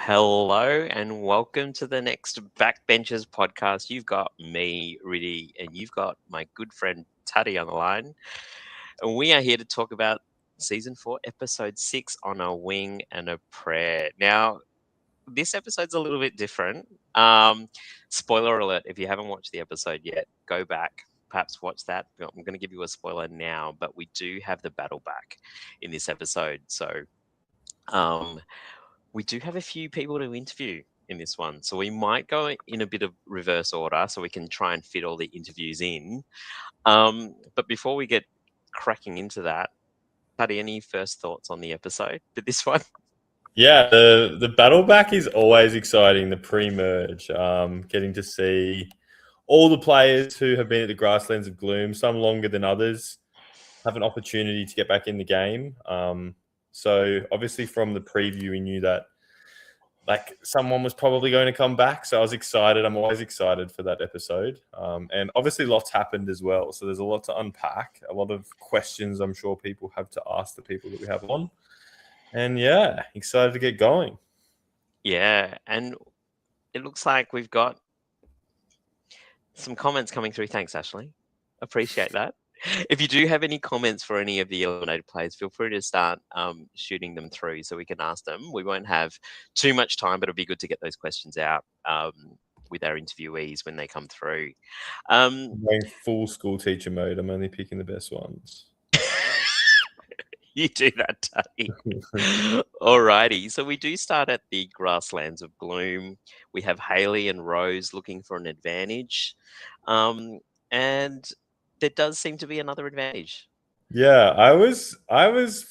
Hello and welcome to the next Backbenchers podcast. You've got me, Riddy, and you've got my good friend Taddy on the line. And we are here to talk about season 4, episode 6 on a wing and a prayer. Now, this episode's a little bit different. Spoiler alert, if you haven't watched the episode yet, go back. Perhaps watch that. I'm going to give you a spoiler now, but we do have the battle back in this episode. So, we do have a few people to interview in this one. So we might go in a bit of reverse order so we can try and fit all the interviews in. But before we get cracking into that, Paddy, any first thoughts on the episode for this one? Yeah, the battle back is always exciting, the pre-merge. Getting to see all the players who have been at the Grasslands of Gloom, some longer than others, have an opportunity to get back in the game. So obviously from the preview, we knew that someone was probably going to come back. So I was excited. I'm always excited for that episode. And obviously lots happened as well. So there's a lot to unpack, a lot of questions I'm sure people have to ask the people that we have on. And yeah, excited to get going. Yeah, and it looks like we've got some comments coming through. Thanks, Ashley. Appreciate that. If you do have any comments for any of the eliminated players, feel free to start shooting them through so we can ask them. We won't have too much time, but it'll be good to get those questions out with our interviewees when they come through. I'm going full school teacher mode. I'm only picking the best ones. You do that, Taddy. Alrighty. So we do start at the Grasslands of Gloom. We have Haley and Rose looking for an advantage. And there does seem to be another advantage. Yeah, I was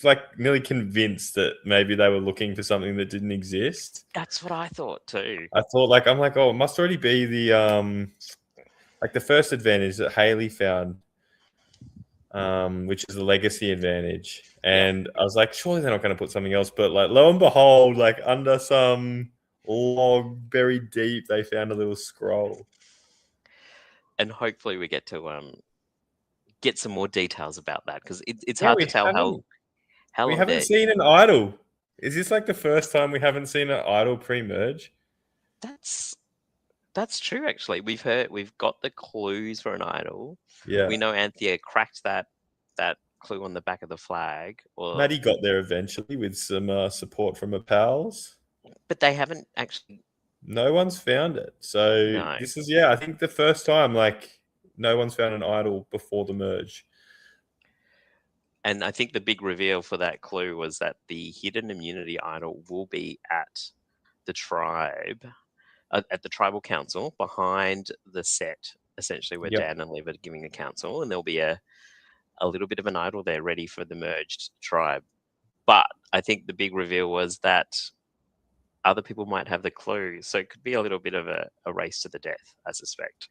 like nearly convinced that maybe they were looking for something that didn't exist. That's what I thought too. I thought oh, it must already be the the first advantage that Haley found, which is the legacy advantage. And I was like, surely they're not going to put something else. But lo and behold, under some log buried deep, they found a little scroll. And hopefully we get to get some more details about that because it's hard to tell how we haven't seen an idol. Is this the first time we haven't seen an idol pre-merge? That's true. Actually, we've got the clues for an idol. Yeah, we know Anthea cracked that clue on the back of the flag. Maddie got there eventually with some support from her pals, but they haven't actually. No one's found it. So no. This is I think the first time no one's found an idol before the merge. And I think the big reveal for that clue was that the hidden immunity idol will be at the tribe, at the tribal council behind the set, essentially where Dan and Liv are giving the council, and there'll be a little bit of an idol there ready for the merged tribe. But I think the big reveal was that other people might have the clue, so it could be a little bit of a race to the death, I suspect.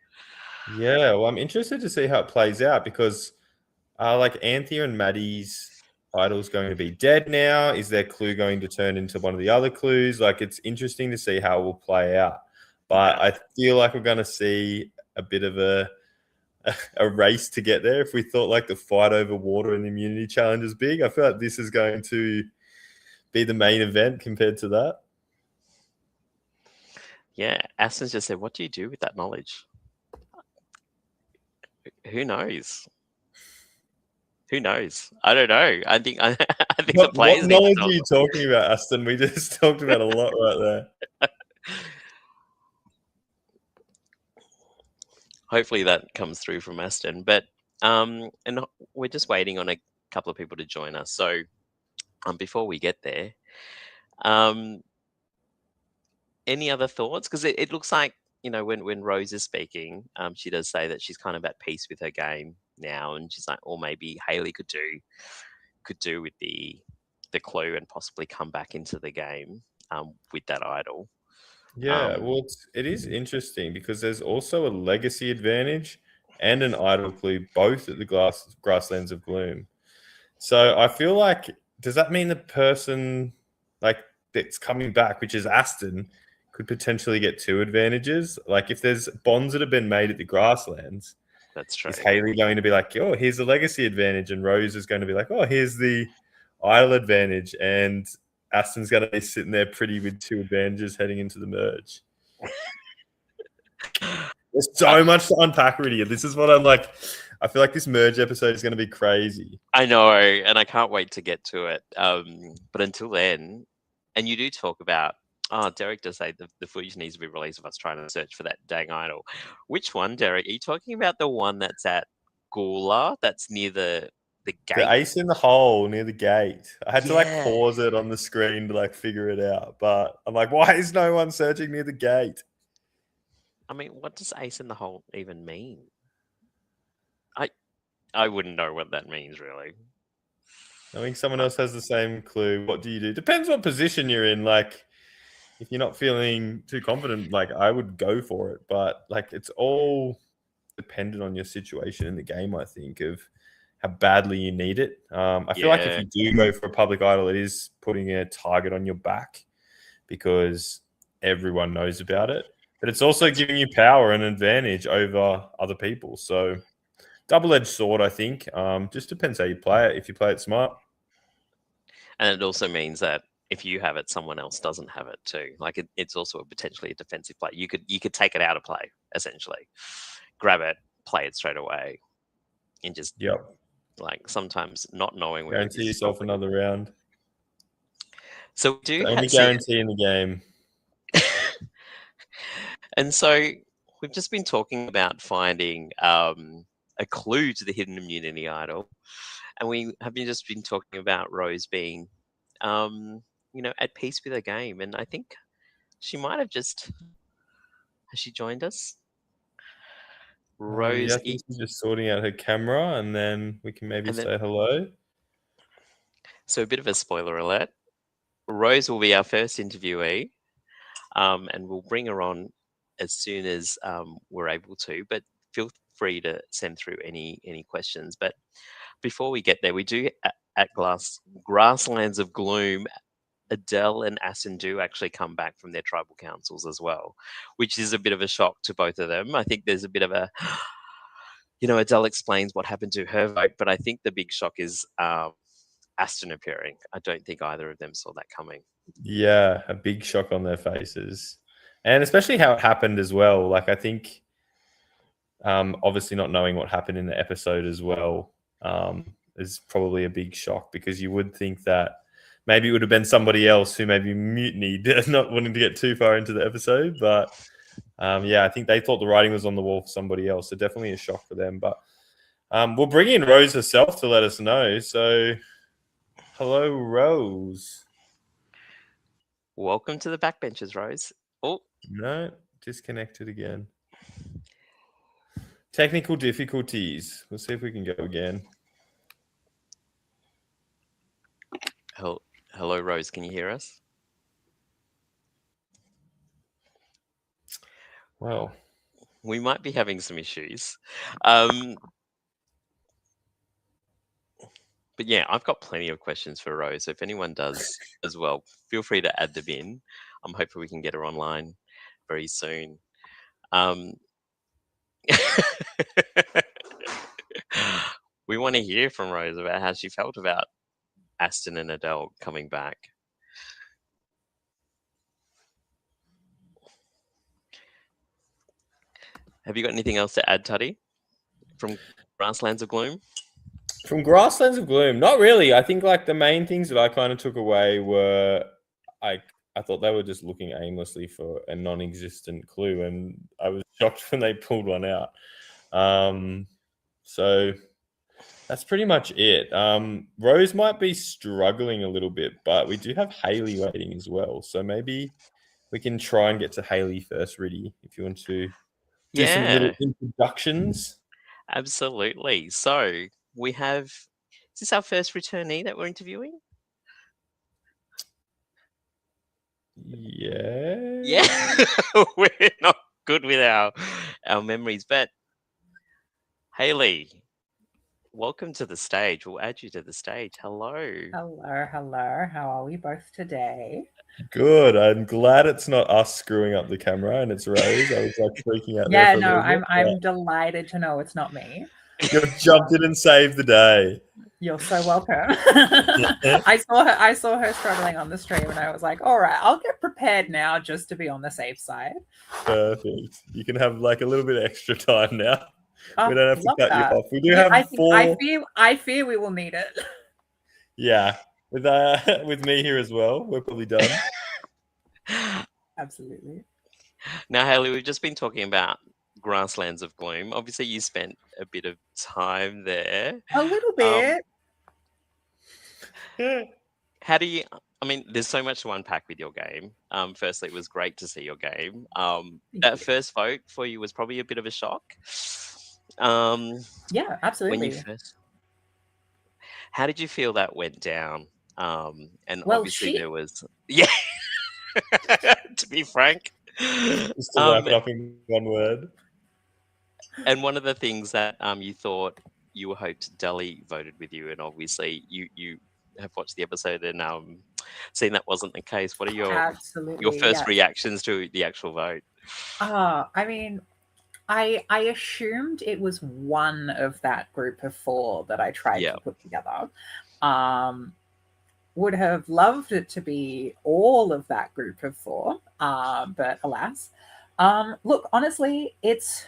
Yeah, well, I'm interested to see how it plays out because Anthea and Maddie's idol's going to be dead now. Is their clue going to turn into one of the other clues? It's interesting to see how it will play out. But I feel like we're going to see a bit of a race to get there. If we thought the fight over water and the immunity challenge is big, I feel like this is going to be the main event compared to that. Yeah, Aston's just said, what do you do with that knowledge? Who knows? Who knows? I don't know. I think the players. What knowledge are you talking about, Aston? We just talked about a lot right there. Hopefully that comes through from Aston. But and we're just waiting on a couple of people to join us. So before we get there, any other thoughts? Because it looks like, when Rose is speaking, she does say that she's kind of at peace with her game now, and she's like, or maybe Haley could do with the clue and possibly come back into the game with that idol. Yeah, well, it is interesting because there's also a legacy advantage and an idol clue, both at the Grasslands of Gloom. So I feel does that mean the person that's coming back, which is Aston, could potentially get two advantages? If there's bonds that have been made at the Grasslands, that's true. Is Haley going to be oh, here's the legacy advantage, and Rose is going to be oh, here's the idol advantage, and Aston's going to be sitting there pretty with 2 advantages heading into the merge. There's so much to unpack, really. This is what I'm like. I feel like this merge episode is going to be crazy. I know, and I can't wait to get to it. But until then, and you do talk about, Derek does say the footage needs to be released of us trying to search for that dang idol. Which one, Derek? Are you talking about the one that's at Gula, that's near the gate? The ace in the hole near the gate. I had to like pause it on the screen to like figure it out. But I'm like, why is no one searching near the gate? I mean, what does ace in the hole even mean? I wouldn't know what that means, really. I think someone else has the same clue. What do you do? Depends what position you're in. Like, if you're not feeling too confident, like I would go for it. But like, it's all dependent on your situation in the game, I think, of how badly you need it. I feel like if you do go for a public idol, it is putting a target on your back because everyone knows about it. But it's also giving you power and advantage over other people. So double-edged sword, I think. Just depends how you play it. If you play it smart. And it also means that if you have it, someone else doesn't have it too. Like it's also potentially a defensive play. You could take it out of play, essentially. Grab it, play it straight away. And just like sometimes not knowing where guarantee yourself another round. So we do only guarantee in the game. And so we've just been talking about finding a clue to the hidden immunity idol, and we have just been talking about Rose being, at peace with her game, and I think she might have has she joined us? Rose, I think she's just sorting out her camera, and then we can maybe say hello. So a bit of a spoiler alert: Rose will be our first interviewee, and we'll bring her on as soon as we're able to. But feel free to send through any questions. But before we get there, we do at Grasslands of Gloom, Adele and Aston do actually come back from their tribal councils as well, which is a bit of a shock to both of them. I think there's a bit of a, Adele explains what happened to her vote, but I think the big shock is Aston appearing. I don't think either of them saw that coming. Yeah, a big shock on their faces. And especially how it happened as well. Like, I think obviously not knowing what happened in the episode as well is probably a big shock, because you would think that maybe it would have been somebody else who maybe mutinied, not wanting to get too far into the episode. But I think they thought the writing was on the wall for somebody else. So definitely a shock for them. But we'll bring in Rose herself to let us know. So hello, Rose. Welcome to the Backbenchers, Rose. Oh. No, disconnected again. Technical difficulties. We'll see if we can go again. Hello, Rose. Can you hear us? Well, we might be having some issues. But yeah, I've got plenty of questions for Rose. So if anyone does as well, feel free to add them in. I'm hoping we can get her online very soon. We want to hear from Rose about how she felt about Aston and Adele coming back. Have you got anything else to add, Tuddy, from Grasslands of Gloom? From Grasslands of Gloom, not really. I think like the main things that I kind of took away were I thought they were just looking aimlessly for a non-existent clue, and I was shocked when they pulled one out. So that's pretty much it. Rose might be struggling a little bit, but we do have Hayley waiting as well. So maybe we can try and get to Hayley first, Riddy, if you want to do some little introductions. Absolutely. So we have, is this our first returnee that we're interviewing? Yeah. We're not good with our memories, but Hayley, welcome to the stage. We'll add you to the stage. Hello. Hello. How are we both today? Good. I'm glad it's not us screwing up the camera and it's Rose. I was like freaking out. I'm delighted to know it's not me. You've jumped in and saved the day. You're so welcome. I saw her struggling on the stream, and I was like, all right, I'll get prepared now just to be on the safe side. Perfect. You can have like a little bit extra time now. Oh, We don't have to love cut you that. off. We do have four. I fear we will need it. Yeah. With me here as well. We're probably done. Absolutely. Now, Haley, we've just been talking about Grasslands of Gloom. Obviously, you spent a bit of time there. A little bit. How do you? I mean, there's so much to unpack with your game. Firstly, it was great to see your game. That first vote for you was probably a bit of a shock. Yeah, absolutely. When you first, how did you feel that went down? And Well, obviously there was, yeah. To be frank, Just to wrap it up in one word. And one of the things that you thought you hoped Delhi voted with you, and obviously you have watched the episode and seen that wasn't the case. What are your first reactions to the actual vote? I mean, I assumed it was one of that group of four that I tried to put together. Would have loved it to be all of that group of four, but alas. Look, honestly, it's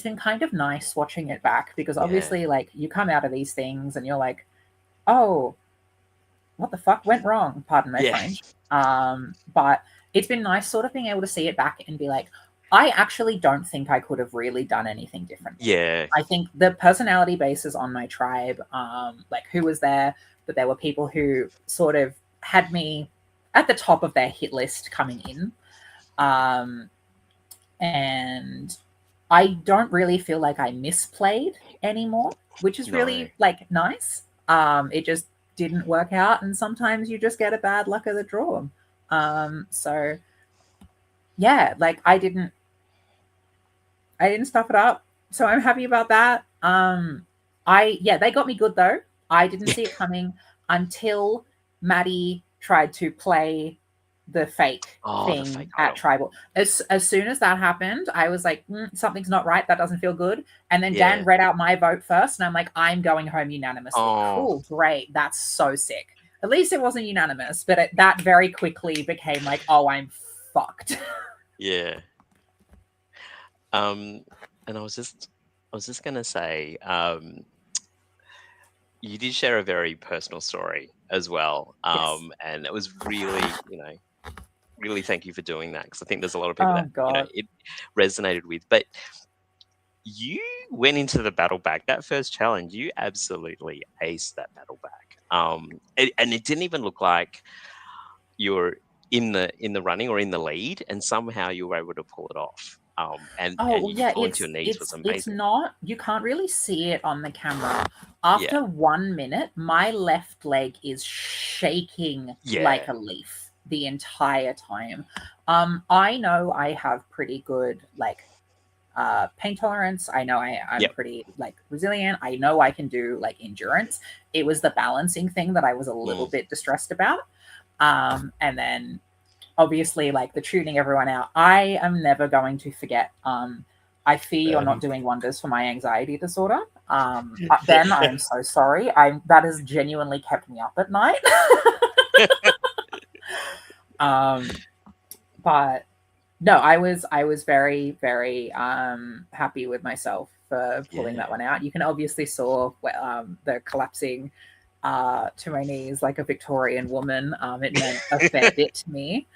been kind of nice watching it back, because obviously, like, you come out of these things and you're like, oh, what the fuck went wrong? Pardon my French. But it's been nice sort of being able to see it back and be like, I actually don't think I could have really done anything different. Yeah. I think the personality bases on my tribe, like who was there, but there were people who sort of had me at the top of their hit list coming in. And I don't really feel like I misplayed anymore, which is really like nice. It just didn't work out, and sometimes you just get a bad luck of the draw. So yeah, like I didn't stuff it up, so I'm happy about that. They got me good though. I didn't see it coming until Maddie tried to play the fake thing at Tribal. As soon as that happened, I was like, something's not right. That doesn't feel good. And then Dan read out my vote first, and I'm like, I'm going home unanimously. Cool, great. That's so sick. At least it wasn't unanimous, but that very quickly became like, oh, I'm fucked. Yeah. And I was just gonna say, you did share a very personal story as well. And it was really, really thank you for doing that, because I think there's a lot of people that it resonated with. But you went into the battle back, that first challenge, you absolutely aced that battle back. And it didn't even look like you were in the running or in the lead, and somehow you were able to pull it off. And you falling to your knees was amazing. It's not, you can't really see it on the camera. After 1 minute, my left leg is shaking like a leaf the entire time. I know I have pretty good pain tolerance. I know I'm pretty resilient. I know I can do endurance. It was the balancing thing that I was a little bit distressed about. And then obviously the tuning everyone out. I am never going to forget. I fear you're not doing wonders for my anxiety disorder. Ben, I'm so sorry. That has genuinely kept me up at night. But no, I was very, very happy with myself for pulling that one out. You can obviously saw the collapsing to my knees like a Victorian woman. It meant a fair bit to me.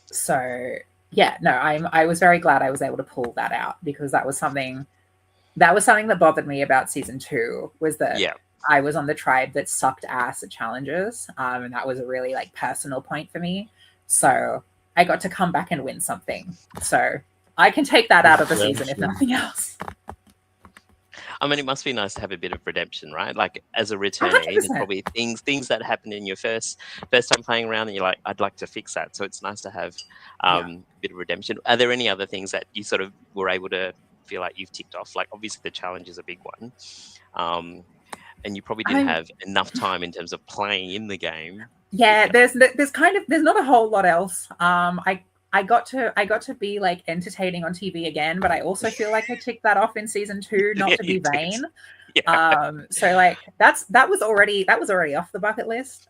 So yeah, no, I was very glad I was able to pull that out, because that was something that bothered me about season 2, was that I was on the tribe that sucked ass at challenges. And that was a really personal point for me. So I got to come back and win something. So I can take that out of the season, if nothing else. I mean, it must be nice to have a bit of redemption, right? Like, as a returnee, there's probably things that happened in your first time playing around, and you're like, I'd like to fix that. So it's nice to have a bit of redemption. Are there any other things that you sort of were able to feel like you've ticked off? Like, obviously the challenge is a big one, and you probably didn't have enough time in terms of playing in the game. Yeah, there's not a whole lot else. I got to be entertaining on TV again, but I also feel like I ticked that off in season 2, not to be vain. So like that was already off the bucket list.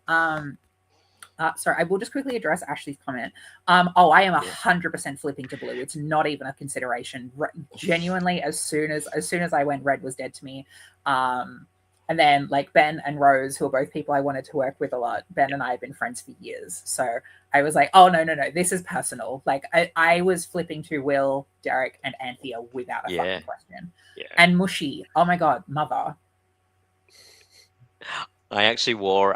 Sorry, I will just quickly address Ashley's comment. I am 100% flipping to blue. It's not even a consideration. Genuinely, as soon as I went, red was dead to me. And then like Ben and Rose, who are both people I wanted to work with a lot. Ben and I have been friends for years, so I was like, oh no, this is personal. Like I was flipping to Will, Derek, and Anthea without a fucking question. Yeah. And Mushy, oh my god, mother. I actually wore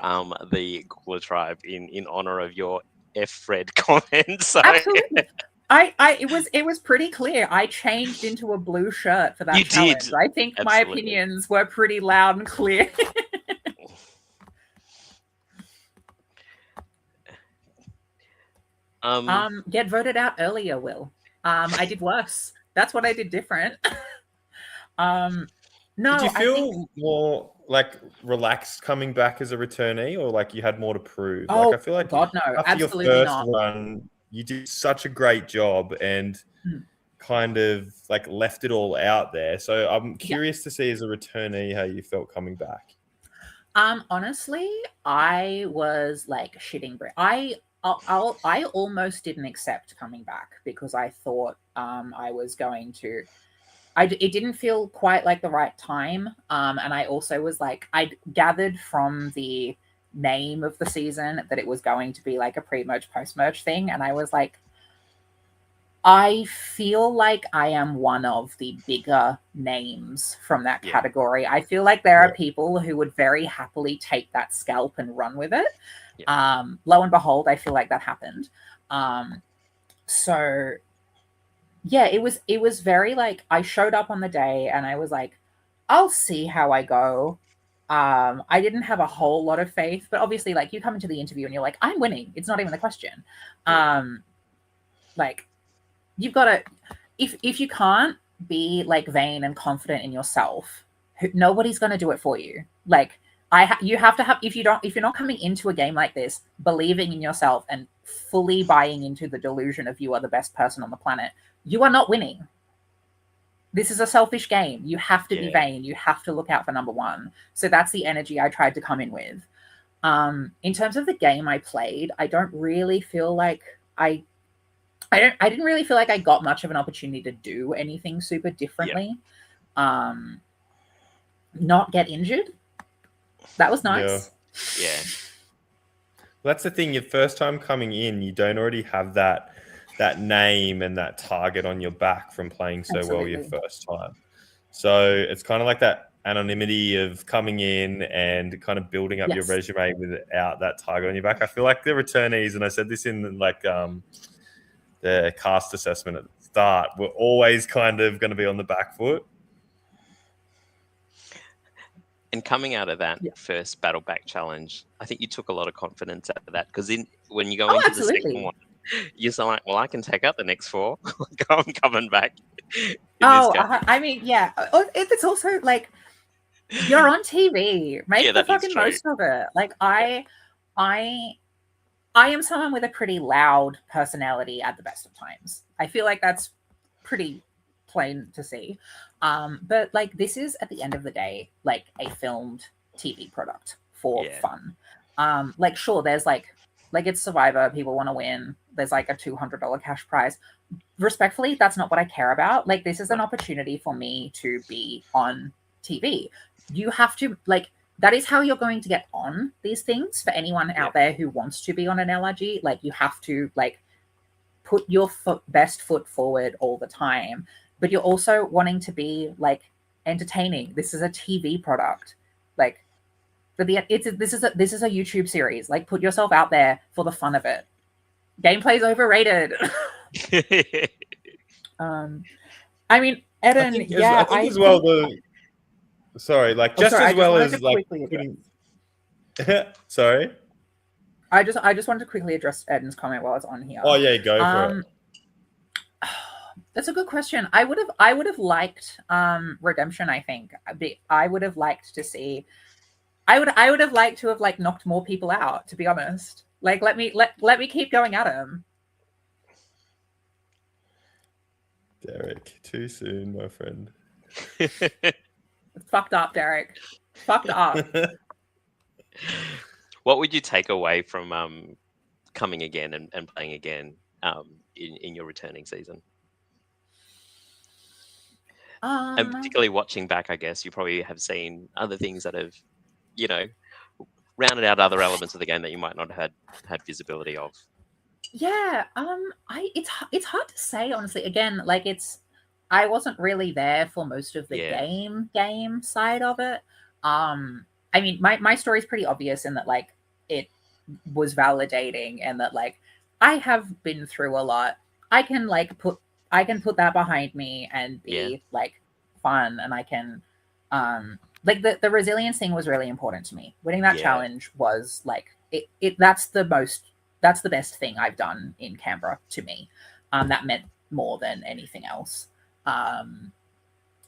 the Gula tribe in honor of your Fred comment. So. Absolutely. It was pretty clear. I changed into a blue shirt for that challenge. Did. I think my opinions were pretty loud and clear. Get voted out earlier, Will. I did worse. That's what I did different. No. Did you feel more like relaxed coming back as a returnee, or like you had more to prove? Oh, like I feel like God, no, after absolutely your first not. run, you did such a great job and kind of like left it all out there. So I'm curious to see as a returnee how you felt coming back. Honestly, I was like shitting breath. I almost didn't accept coming back because I thought I was going to. It didn't feel quite like the right time. And I also was like, I'd gathered from the name of the season that it was going to be like a pre-merge, post-merge thing. And I was like, I feel like I am one of the bigger names from that category. I feel like there are people who would very happily take that scalp and run with it. Lo and behold, I feel like that happened. So yeah, it was very like I showed up on the day and I was like, I'll see how I go. I didn't have a whole lot of faith, but obviously like you come into the interview and you're like, I'm winning. It's not even the question. Like you've got to, if you can't be like vain and confident in yourself, nobody's going to do it for you. Like you have to have, if you're not coming into a game like this, believing in yourself and fully buying into the delusion of you are the best person on the planet, you are not winning. This is a selfish game. You have to be vain. You have to look out for number one. So that's the energy I tried to come in with. In terms of the game I played, I don't really feel like I didn't really feel like I got much of an opportunity to do anything super differently. Not get injured. That was nice. Yeah. That's the thing. Your first time coming in, you don't already have that name and that target on your back from playing so well your first time. So it's kind of like that anonymity of coming in and kind of building up your resume without that target on your back. I feel like the returnees, and I said this in like the cast assessment at the start, we're always kind of going to be on the back foot. And coming out of that first Battle Back challenge, I think you took a lot of confidence out of that because when you go into the second one, you're so like, well, I can take out the next 4. I'm coming back. I mean, yeah. It's also like you're on TV. Make the fucking most of it. Like I am someone with a pretty loud personality at the best of times. I feel like that's pretty plain to see. But like this is at the end of the day like a filmed TV product for fun. Like sure, there's like it's Survivor, people want to win. There's like a $200 cash prize. Respectfully, that's not what I care about. Like this is an opportunity for me to be on TV. You have to like that is how you're going to get on these things for anyone out there who wants to be on an LRG. Like you have to like put your best foot forward all the time, but you're also wanting to be like entertaining. This is a TV product. Like this is a YouTube series. Like put yourself out there for the fun of it. Gameplay's overrated. I mean, Eden, I think as well sorry, like just as well as like putting... Sorry. I just wanted to quickly address Eden's comment while it's on here. Oh yeah, go for it. That's a good question. I would have liked redemption. I think I would have liked to see. I would have liked to have like knocked more people out. To be honest, like let me keep going at him. Derek, too soon, my friend. It's fucked up, Derek. Fucked up. What would you take away from coming again and playing again in your returning season? And particularly watching back, I guess you probably have seen other things that have, rounded out other elements of the game that you might not have had visibility of. Yeah, it's hard to say, honestly. Again, like I wasn't really there for most of the game side of it. I mean, my story is pretty obvious in that like it was validating and that like I have been through a lot. I can put that behind me and be like fun, and I can like the resilience thing was really important to me. Winning that challenge was like that's the best thing I've done in Canberra to me. That meant more than anything else.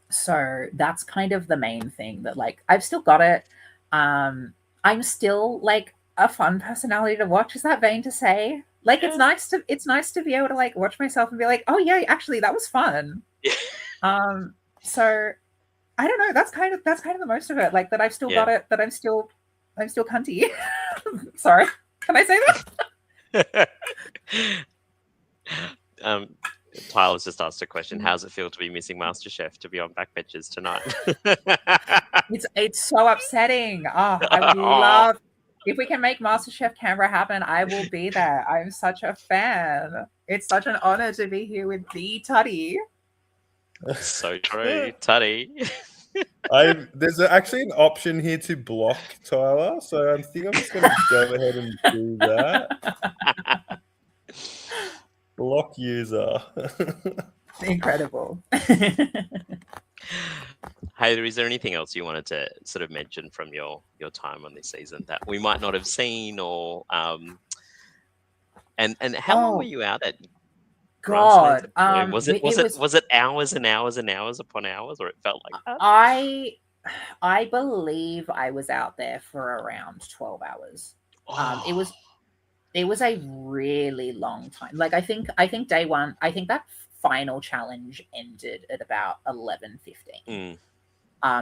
So that's kind of the main thing that like I've still got it. I'm still like a fun personality to watch. Is that vain to say? Like it's nice to be able to like watch myself and be like, oh yeah, actually that was fun. So I don't know. That's kind of the most of it. Like that I've still got it. That I'm still cunty. Sorry, can I say that? Tyler's just asked a question. How does it feel to be missing MasterChef to be on Backbenchers tonight? It's so upsetting. Oh, I would love if we can make MasterChef Canberra happen. I will be there. I'm such a fan. It's such an honor to be here with the Tutty. So true, Tutty. There's actually an option here to block Tyler, so I think I'm just going to go ahead and do that. Block user. Incredible. Hayder, is there anything else you wanted to sort of mention from your time on this season that we might not have seen, or and how long were you out at? God, was it hours and hours and hours upon hours, or it felt like that? I believe I was out there for around 12 hours. It was a really long time. Like I think day one, I think that final challenge ended at about 11:15.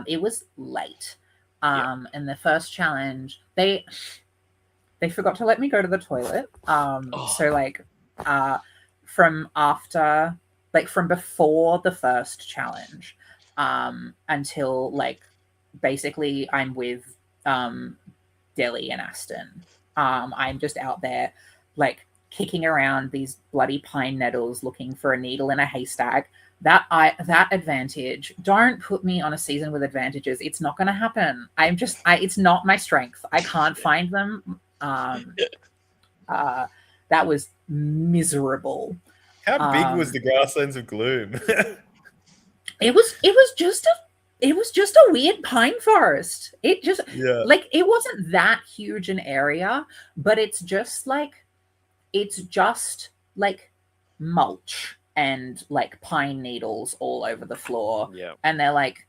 It was late. And the first challenge, they forgot to let me go to the toilet. So like from before the first challenge until like basically I'm with Delhi and Aston. I'm just out there like kicking around these bloody pine nettles looking for a needle in a haystack. That advantage, don't put me on a season with advantages. It's not going to happen. It's not my strength. I can't find them. That was miserable. How big was the grasslands of gloom? It was just a weird pine forest. It just like it wasn't that huge an area, but it's just like mulch and like pine needles all over the floor. Yeah. And they're like,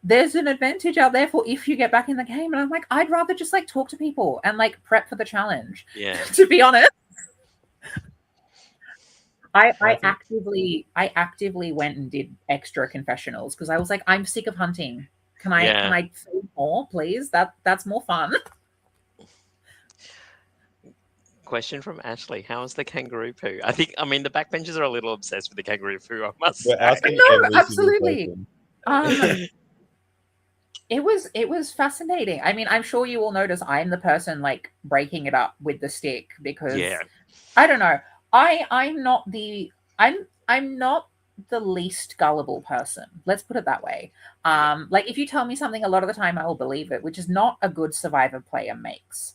there's an advantage out there for if you get back in the game. And I'm like, I'd rather just like talk to people and like prep for the challenge. Yeah. To be honest. I actively went and did extra confessionals because I was like, I'm sick of hunting. Can I see more, please? That's more fun. Question from Ashley: how is the kangaroo poo? I mean, the backbenchers are a little obsessed with the kangaroo poo. I must say. No, absolutely. It was fascinating. I mean, I'm sure you will notice I'm the person like breaking it up with the stick because I don't know. I'm not the least gullible person. Let's put it that way. Like if you tell me something a lot of the time, I will believe it, which is not a good Survivor player makes.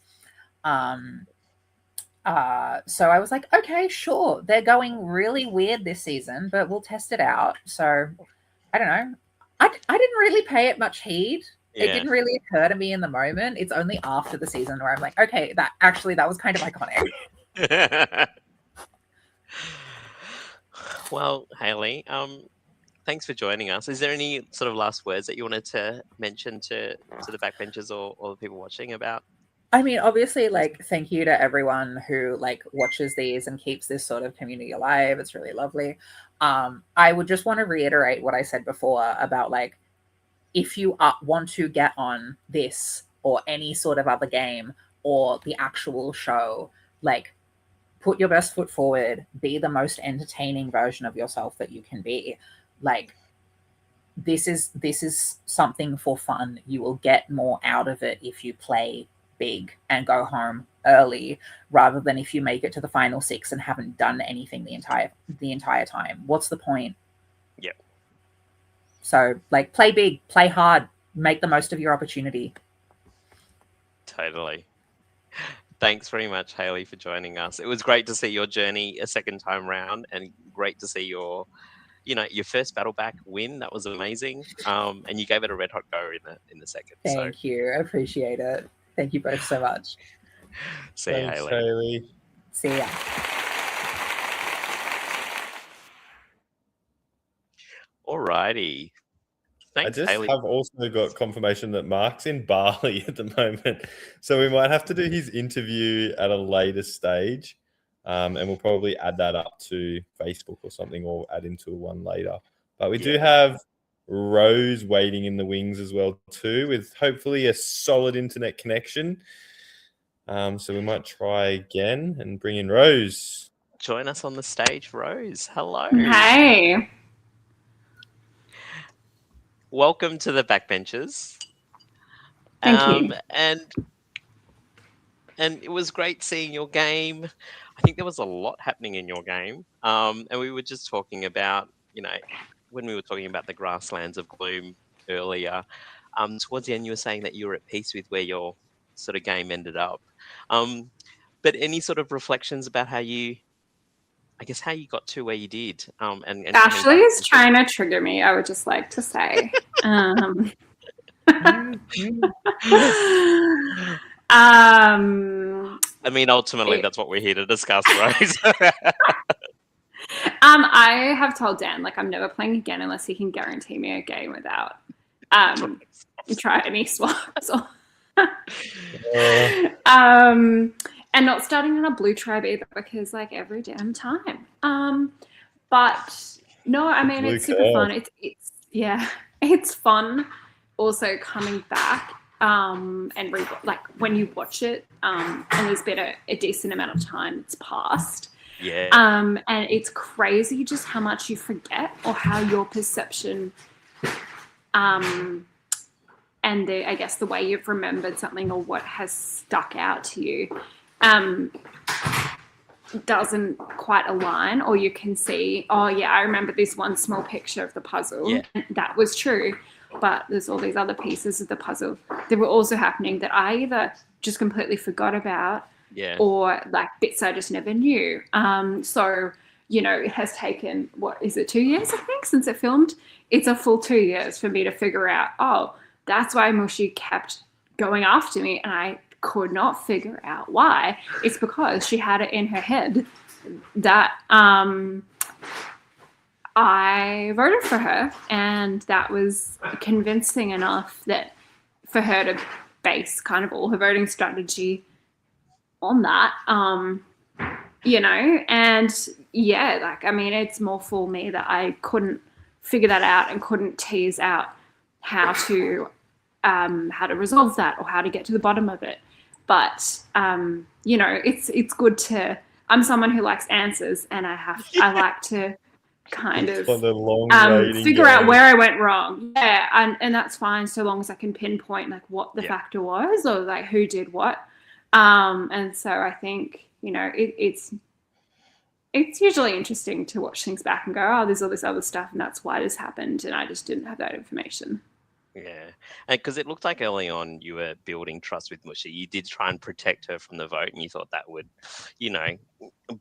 So I was like, okay, sure. They're going really weird this season, but we'll test it out. So I don't know. I didn't really pay it much heed. It didn't really occur to me in the moment. It's only after the season where I'm like, okay, that was kind of iconic. Well, Hayley, thanks for joining us. Is there any sort of last words that you wanted to mention to the backbenchers or the people watching about? I mean, obviously, like, thank you to everyone who like watches these and keeps this sort of community alive. It's really lovely. I would just want to reiterate what I said before about like if you want to get on this or any sort of other game or the actual show, like, put your best foot forward, be the most entertaining version of yourself that you can be. Like, this is something for fun. You will get more out of it if you play big and go home early, rather than if you make it to the final 6 and haven't done anything the entire time. What's the point? Yep. So, like, play big, play hard, make the most of your opportunity. Totally. Thanks very much, Hayley, for joining us. It was great to see your journey a second time round, and great to see your first Battleback win. That was amazing. And you gave it a red hot go in the second. Thank you. I appreciate it. Thank you both so much. See you, Thanks, Hayley. Hayley. See ya. Alrighty. Thanks, I just Hayley. have also got confirmation that Mark's in Bali at the moment. So we might have to do his interview at a later stage. And we'll probably add that up to Facebook or something, or add into one later. But we do have Rose waiting in the wings as well too, with hopefully a solid internet connection. So we might try again and bring in Rose. Join us on the stage, Rose. Hello. Hey. Welcome to the Backbenchers. Thank you. And it was great seeing your game. I think there was a lot happening in your game. And we were just talking about, when we were talking about the grasslands of gloom earlier, towards the end you were saying that you were at peace with where your sort of game ended up. But any sort of reflections about how you got to where you did? And Ashley is trying to trigger me, I would just like to say. I mean, ultimately, that's what we're here to discuss, Rose. I have told Dan, like, I'm never playing again unless he can guarantee me a game without try any swaps. And not starting on a blue tribe either, because, like, every damn time. But no, I mean, it's super fun. It's fun. Also coming back and like when you watch it, and there's been a decent amount of time it's passed. Yeah. And it's crazy just how much you forget, or how your perception, and I guess the way you've remembered something, or what has stuck out to you, doesn't quite align. Or you can see, oh yeah, I remember this one small picture of the puzzle. Yeah. And that was true, but there's all these other pieces of the puzzle that were also happening that I either just completely forgot about, or like bits I just never knew. So, it has taken, 2 years, I think, since it filmed? It's a full 2 years for me to figure out, oh, that's why Mushi kept going after me, and I could not figure out why. It's because she had it in her head that I voted for her, and that was convincing enough that for her to base kind of all her voting strategy on that, and like, I mean, it's more for me that I couldn't figure that out and couldn't tease out how to resolve that, or how to get to the bottom of it. But it's good to, I'm someone who likes answers, and I like to kind of figure out where I went wrong. Yeah, and that's fine, so long as I can pinpoint like what the factor was, or like who did what. And so I think, it's usually interesting to watch things back and go, oh, there's all this other stuff, and that's why this happened, and I just didn't have that information. Yeah, because it looked like early on you were building trust with Mushi. You did try and protect her from the vote, and you thought that would,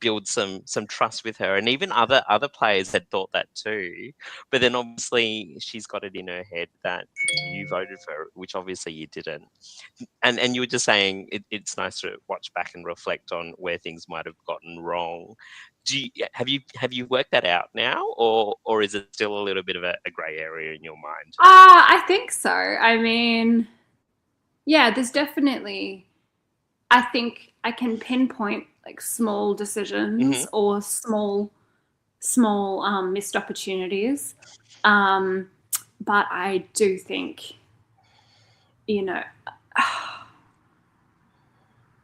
build some trust with her. And even other players had thought that too. But then obviously she's got it in her head that you voted for her, which obviously you didn't. And you were just saying it's nice to watch back and reflect on where things might have gotten wrong. Have you worked that out now, or is it still a little bit of a grey area in your mind? I think so. I mean, yeah, there's definitely, I think I can pinpoint like small decisions or small missed opportunities. But I do think, you know,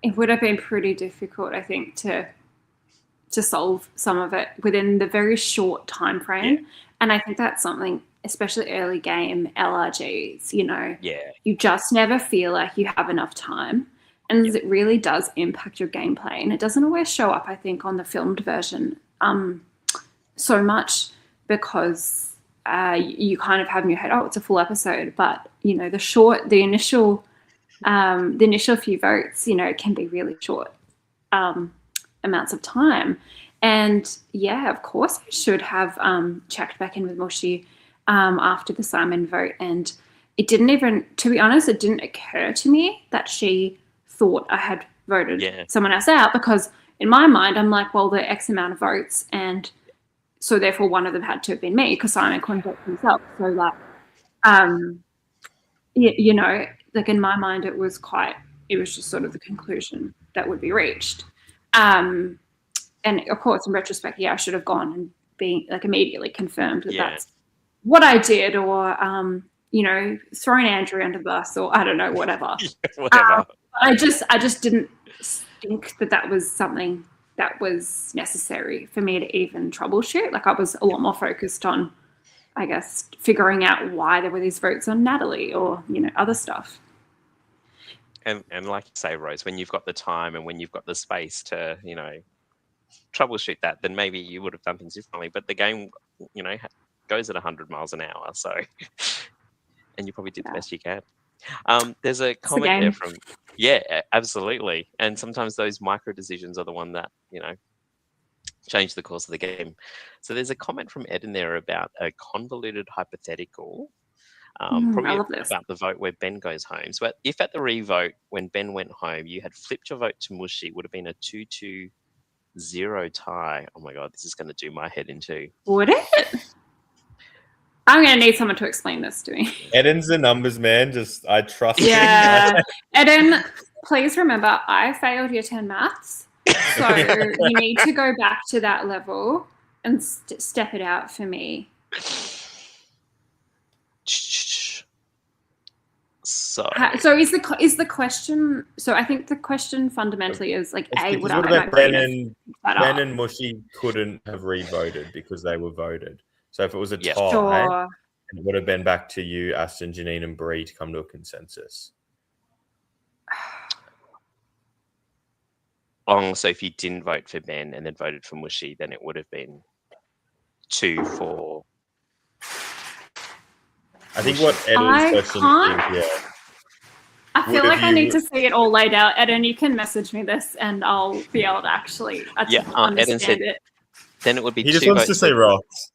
it would have been pretty difficult, I think, to solve some of it within the very short time frame. Yeah. And I think that's something, especially early game LRGs, you know, Yeah. you just never feel like you have enough time. And it really does impact your gameplay. And it doesn't always show up, I think, on the filmed version so much, because you kind of have in your head, oh, it's a full episode. But, you know, the initial few votes, you know, can be really short amounts of time. And yeah, of course I should have checked back in with Mushy after the Simon vote. And it didn't even, to be honest, it didn't occur to me that she thought I had voted someone else out, because in my mind, I'm like, well, the X amount of votes, and so therefore one of them had to have been me, because Simon couldn't vote for himself. So like, you know, like in my mind, it was just sort of the conclusion that would be reached. And of course, in retrospect, I should have gone and been like immediately confirmed that that's what I did, or you know, thrown Andrew under the bus, or I don't know, whatever. Whatever. I just didn't think that was something that was necessary for me to even troubleshoot. Like, I was a lot more focused on, I guess, figuring out why there were these votes on Natalie, or, you know, other stuff. And like you say, Rose, when you've got the time and when you've got the space to, you know, troubleshoot that, then maybe you would have done things differently. But the game, you know, goes at 100 miles an hour, so and you probably did the best you can. There's a comment there from absolutely. And sometimes those micro decisions are the one that, you know, change the course of the game. So there's a comment from Ed in there about a convoluted hypothetical. Probably about the vote where Ben goes home. So if at the re-vote, when Ben went home, you had flipped your vote to Mushy, it would have been a 2-2-0 tie. Oh my God, this is going to do my head in two. Would it? I'm going to need someone to explain this to me. Eden's the numbers man. I trust him. Yeah. Eden, please remember, I failed year 10 maths. So you need to go back to that level and step it out for me. So is the question? So I think the question fundamentally is like, would I have Ben and Mushy couldn't have re-voted because they were voted. So if it was a tie, it would have been back to you, Aston, Janine, and Bree to come to a consensus. So if you didn't vote for Ben and then voted for Mushy, then it would have been 2-4. I think what Eden's question is, I feel like I need to see it all laid out. Eden, you can message me this and I'll be able to actually understand Eden said, it. Then it would be he just wants to say rocks.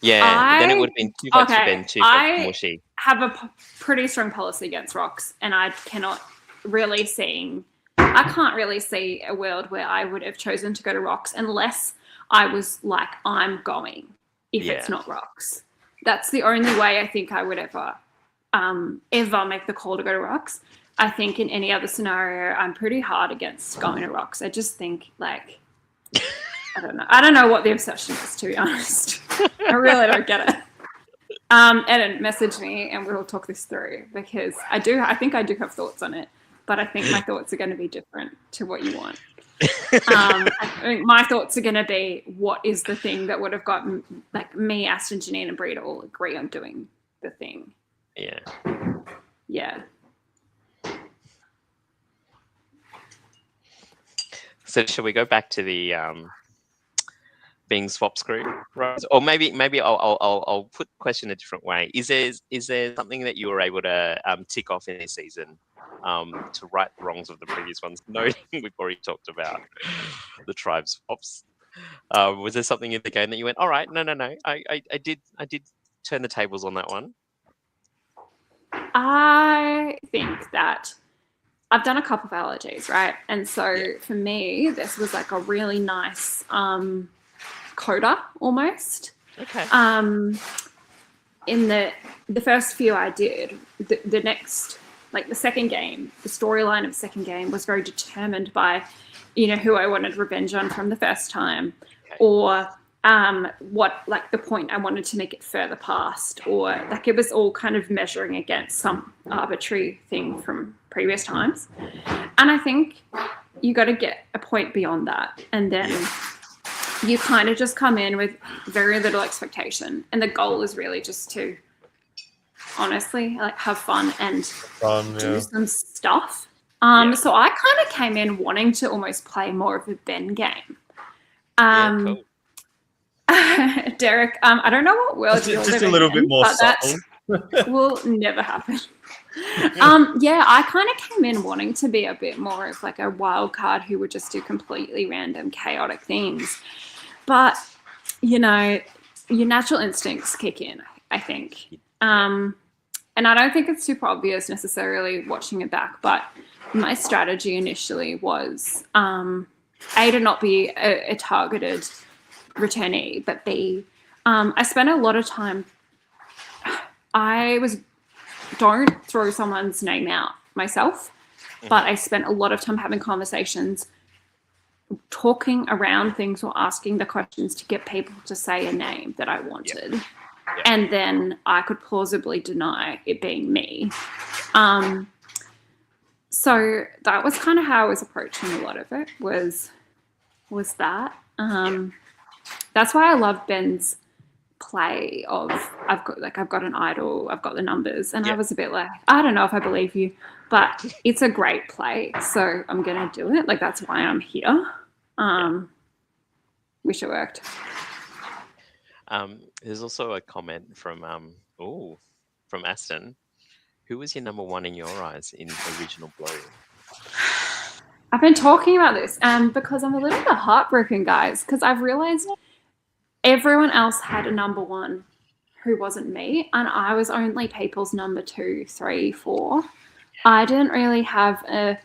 Yeah, then it would have been 2 votes for Ben, 2 votes for Mushy. I have a pretty strong policy against rocks, and I can't really see a world where I would have chosen to go to rocks unless I was like, I'm going, if it's not rocks. That's the only way I think I would ever make the call to go to rocks. I think in any other scenario, I'm pretty hard against going to rocks. I just think, like, I don't know what the obsession is, to be honest. I really don't get it. Eden, message me and we'll talk this through, because I think I do have thoughts on it, but I think my thoughts are going to be different to what you want. I think my thoughts are going to be, what is the thing that would have gotten like me, Aston, Janine, and Bree to all agree on doing the thing? Yeah. Yeah. So shall we go back to the being swap screw, right? Or maybe I'll put the question a different way. Is there something that you were able to tick off in this season to right the wrongs of the previous ones? Noting we've already talked about the tribe swaps. Was there something in the game that you went, all right, no, I did turn the tables on that one? I think that I've done a couple of allergies, right? And so for me, this was like a really nice coda almost. Okay. In the first few I did, the next, like the second game, the storyline of the second game was very determined by, you know, who I wanted revenge on from the first time, or what like the point I wanted to make it further past, or like it was all kind of measuring against some arbitrary thing from previous times. And I think you got to get a point beyond that, and then you kind of just come in with very little expectation, and the goal is really just to honestly like have fun and do some stuff. So I kind of came in wanting to almost play more of a Ben game. Cool. Derek, I don't know what world you're just living a little in, bit more but subtle. that will never happen. I kind of came in wanting to be a bit more of like a wild card who would just do completely random, chaotic things. But, you know, your natural instincts kick in, I think. And I don't think it's super obvious necessarily watching it back, but my strategy initially was A, to not be a targeted returnee, but B, I spent a lot of time, don't throw someone's name out myself, but I spent a lot of time having conversations, talking around things or asking the questions to get people to say a name that I wanted. And then I could plausibly deny it being me. So that was kind of how I was approaching a lot of it, was that. That's why I love Ben's play of I've got an idol, I've got the numbers, and I was a bit like, I don't know if I believe you, but it's a great play, so I'm gonna do it. Like, that's why I'm here. Wish it worked. There's also a comment from Aston. Who was your number one in your eyes in Original Blue? I've been talking about this because I'm a little bit heartbroken, guys, because I've realized everyone else had a number one who wasn't me, and I was only people's number 2, 3, 4. I didn't really have a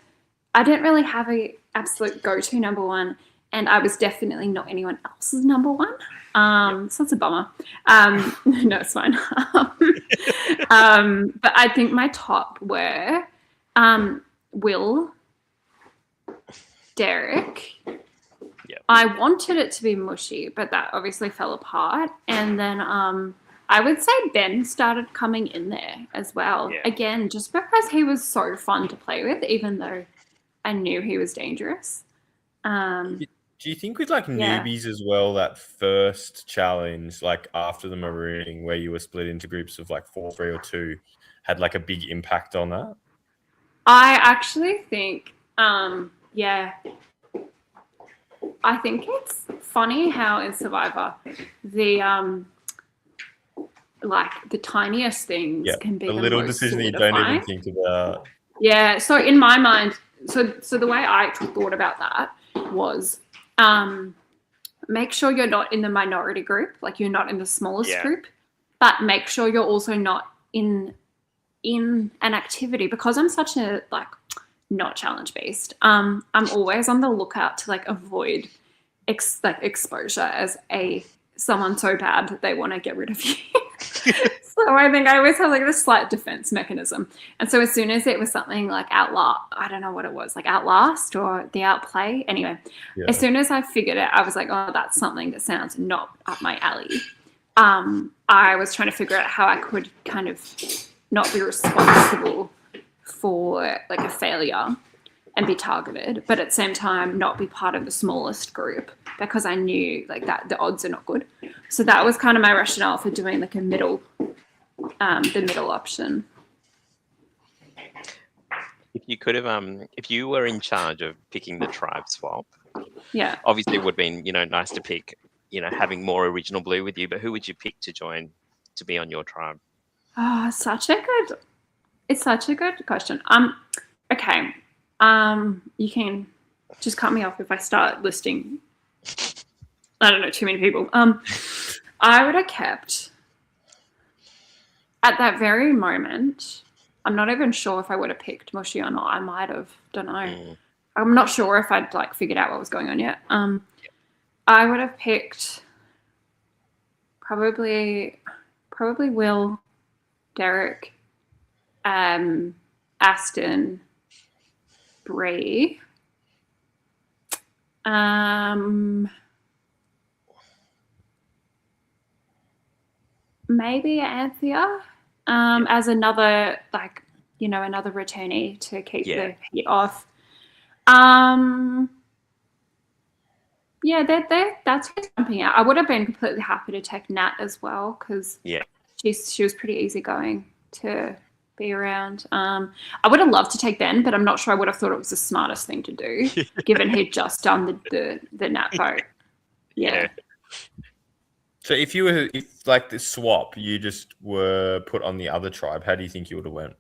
absolute go-to number one, and I was definitely not anyone else's number one. So it's a bummer. No, it's fine. But I think my top were Will, Derek. I wanted it to be Mushy, but that obviously fell apart. And then I would say Ben started coming in there as well. Again, just because he was so fun to play with, even though I knew he was dangerous. Do you think with like newbies as well, that first challenge, like after the marooning, where you were split into groups of like 4, 3, or 2, had like a big impact on that? I actually think, I think it's funny how in Survivor the tiniest things can be the little most decision you solidifying. don't even think about. Yeah. So in my mind, so the way I thought about that was, make sure you're not in the minority group, like you're not in the smallest group, but make sure you're also not in an activity, because I'm such a not challenge based. I'm always on the lookout to avoid exposure as someone so bad that they want to get rid of you. So I think I always have this slight defense mechanism. And so as soon as it was something like Outlast, I don't know what it was, like Outlast or the Outplay. Anyway, as soon as I figured it, I was like, oh, that's something that sounds not up my alley. I was trying to figure out how I could kind of not be responsible for a failure and be targeted, but at the same time not be part of the smallest group, because I knew that the odds are not good. So that was kind of my rationale for doing the middle option. If you could have, if you were in charge of picking the tribe swap, obviously it would have been, nice to pick, having more Original Blue with you, but who would you pick to join, to be on your tribe? Oh, it's such a good question. Okay. You can just cut me off if I start listing, I don't know, too many people. I would have kept, at that very moment, I'm not even sure if I would have picked Mushy or not. I might have, don't know. I'm not sure if I'd figured out what was going on yet. I would have picked probably Will, Derek, Aston, Bree. maybe Anthea as another, like, you know, another returnee to keep the heat off. Yeah, that's who's jumping out. I would have been completely happy to take Nat as well, because she was pretty easygoing to be around. I would have loved to take Ben, but I'm not sure I would have thought it was the smartest thing to do, given he'd just done the Nat vote. Yeah. So if like the swap, you just were put on the other tribe, how do you think you would have went?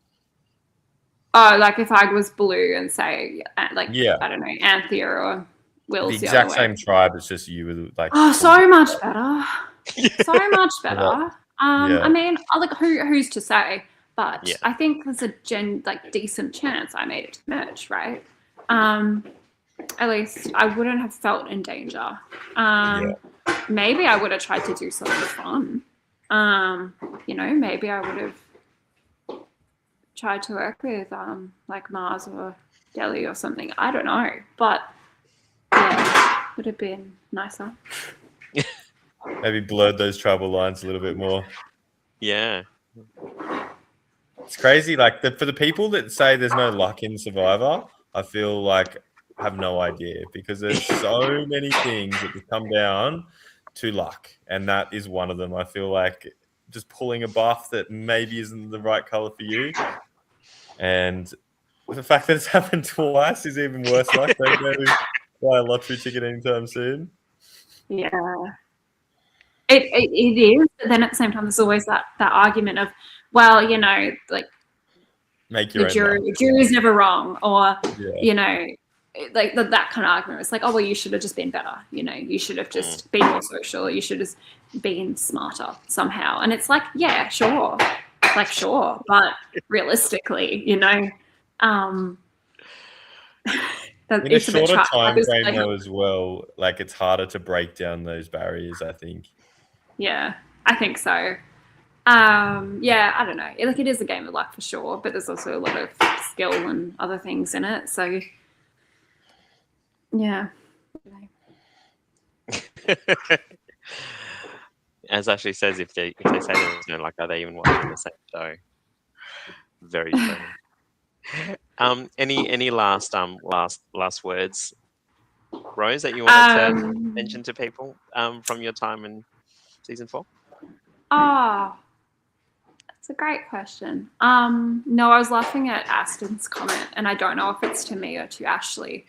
Oh, like if I was blue and say, like, I don't know, Anthea or Will's the exact same tribe. It's just you were like. Oh, so much better. So much better. I mean, like, who's to say? But I think there's a decent chance I made it to merge, right? At least I wouldn't have felt in danger. Maybe I would have tried to do something fun. You know, maybe I would have tried to work with like Mars or Delhi or something. I don't know, but yeah, would have been nicer. Maybe blurred those travel lines a little bit more. Yeah. It's crazy. Like for the people that say there's no luck in Survivor, I feel like I have no idea, because there's so many things that just come down to luck, and that is one of them. I feel like just pulling a buff that maybe isn't the right color for you, and the fact that it's happened twice is even worse luck. Don't go buy a lottery ticket anytime soon. Yeah. It is, but then at the same time, there's always that argument of, well, you know, like, make your the jury's never wrong, or you know, like that kind of argument. It's like, oh well, you should have just been better. You know, you should have just been more social. You should have been smarter somehow. And it's like, yeah, sure, but realistically, you know, in a shorter time frame though as well, like it's harder to break down those barriers, I think. Yeah, I think so. Yeah, I don't know. Like, it is a game of luck for sure, but there's also a lot of skill and other things in it. So, yeah. As Ashley says, if they say there's no luck, are they even watching the same show? Very funny. Any last words, Rose, that you wanted to mention to people from your time in season 4? Oh, that's a great question. No, I was laughing at Aston's comment, and I don't know if it's to me or to Ashley,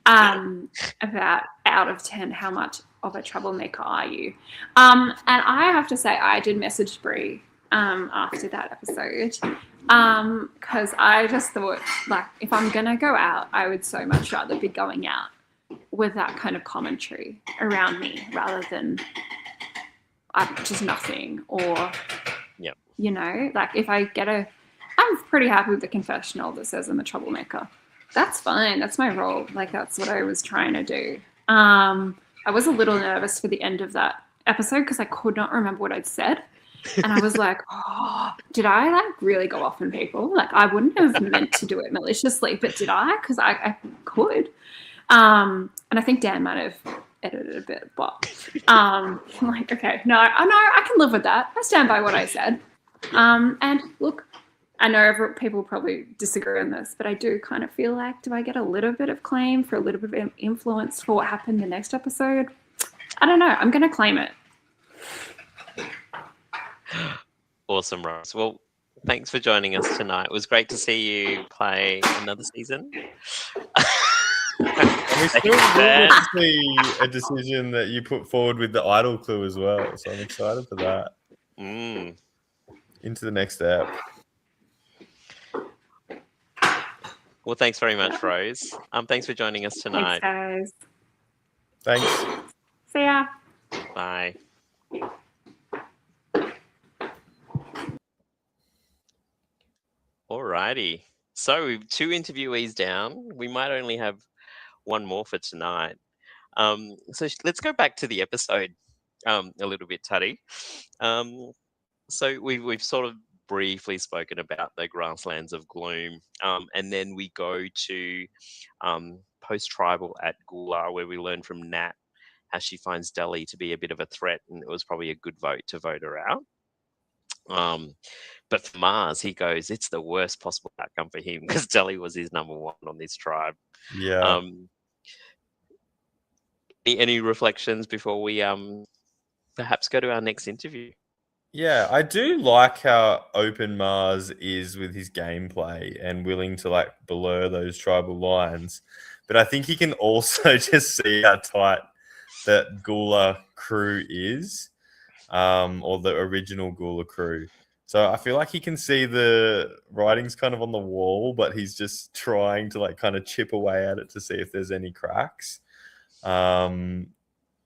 about out of 10, how much of a troublemaker are you? And I have to say, I did message Brie after that episode, because I just thought, like, if I'm gonna go out, I would so much rather be going out with that kind of commentary around me rather than just nothing, or you know, like, if I get I'm pretty happy with the confessional that says I'm a troublemaker. That's fine. That's my role. Like, that's what I was trying to do. I was a little nervous for the end of that episode because I could not remember what I'd said. And I was like, oh, did I like really go off on people? Like, I wouldn't have meant to do it maliciously, but did I? Because I could. And I think Dan might have edited a bit, but I'm like, okay, no, I can live with that. I stand by what I said. And look, I know people probably disagree on this, but I do kind of feel like, do I get a little bit of claim for a little bit of influence for what happened the next episode? I don't know. I'm going to claim it. Awesome, Rose. Well, thanks for joining us tonight. It was great to see you play another season. And we still will see a decision that you put forward with the idol clue as well. So I'm excited for that. Into the next step. Well, thanks very much, Rose. Thanks for joining us tonight. Thanks, guys. Thanks. See ya. Bye. Alrighty. So 2 interviewees down. We might only have one more for tonight. So let's go back to the episode a little bit, Taddy. So we've sort of briefly spoken about the grasslands of gloom, and then we go to post-tribal at Gula, where we learn from Nat how she finds Delhi to be a bit of a threat, and it was probably a good vote to vote her out. But for Mars, he goes, it's the worst possible outcome for him because Delhi was his number one on this tribe. Yeah. Any reflections before we perhaps go to our next interview? Yeah, I do like how open Mars is with his gameplay and willing to like blur those tribal lines. But I think he can also just see how tight that Gula crew is, or the original Gula crew. So I feel like he can see the writing's kind of on the wall, but he's just trying to like kind of chip away at it to see if there's any cracks.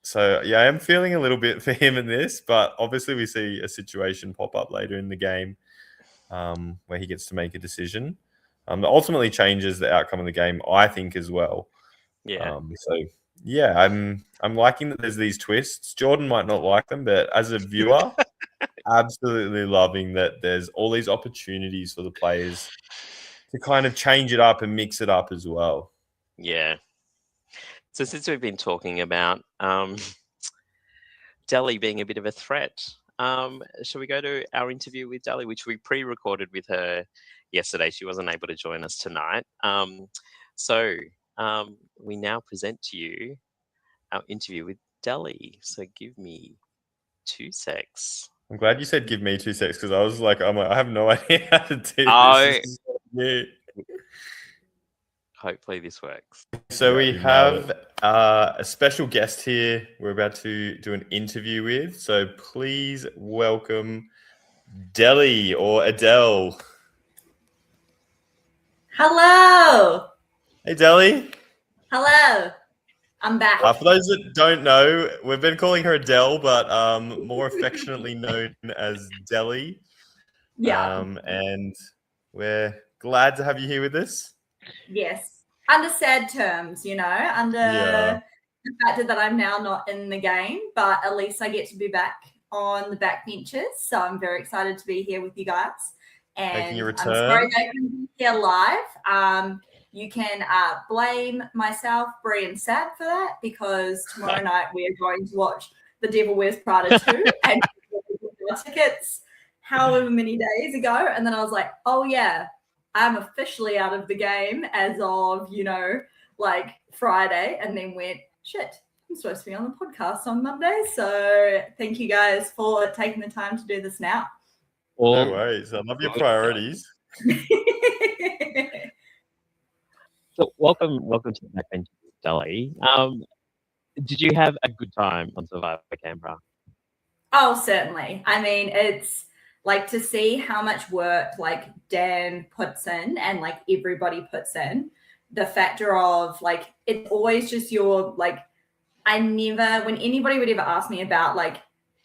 So yeah, I am feeling a little bit for him in this, but obviously we see a situation pop up later in the game where he gets to make a decision that ultimately changes the outcome of the game, I think, as well. Yeah. So yeah, I'm liking that there's these twists. Jordan might not like them, but as a viewer, absolutely loving that there's all these opportunities for the players to kind of change it up and mix it up as well. Yeah. So since we've been talking about Delhi being a bit of a threat, shall we go to our interview with Delhi, which we pre-recorded with her yesterday? She wasn't able to join us tonight. So we now present to you our interview with Delhi. So give me 2 secs. I'm glad you said give me 2 secs because I was like, I have no idea how to do Oh. this. This is so new. Hopefully this works. So we have a special guest here we're about to do an interview with. So please welcome Delhi or Adele. Hello. Hey, Delhi. Hello. I'm back. For those that don't know, we've been calling her Adele, but more affectionately known as Delhi. Yeah. And we're glad to have you here with us. Yes. Under sad terms, under the fact that I'm now not in the game, but at least I get to be back on the backbenchers. So I'm very excited to be here with you guys. And making a return. I'm sorry that I couldn't be here live. You can blame myself, Brie and Sad for that because tomorrow night we are going to watch The Devil Wears Prada 2 and tickets however many days ago. And then I was like, oh yeah, I'm officially out of the game as of, Friday, and then went, shit, I'm supposed to be on the podcast on Monday. So thank you guys for taking the time to do this now. No worries. I love your priorities. So welcome to the Backbenchers, Delhi. Did you have a good time on Survivor Canberra? Oh, certainly. I mean, it's like to see how much work like Dan puts in and like everybody puts in. The factor of like it's always just your like when anybody would ever ask me about like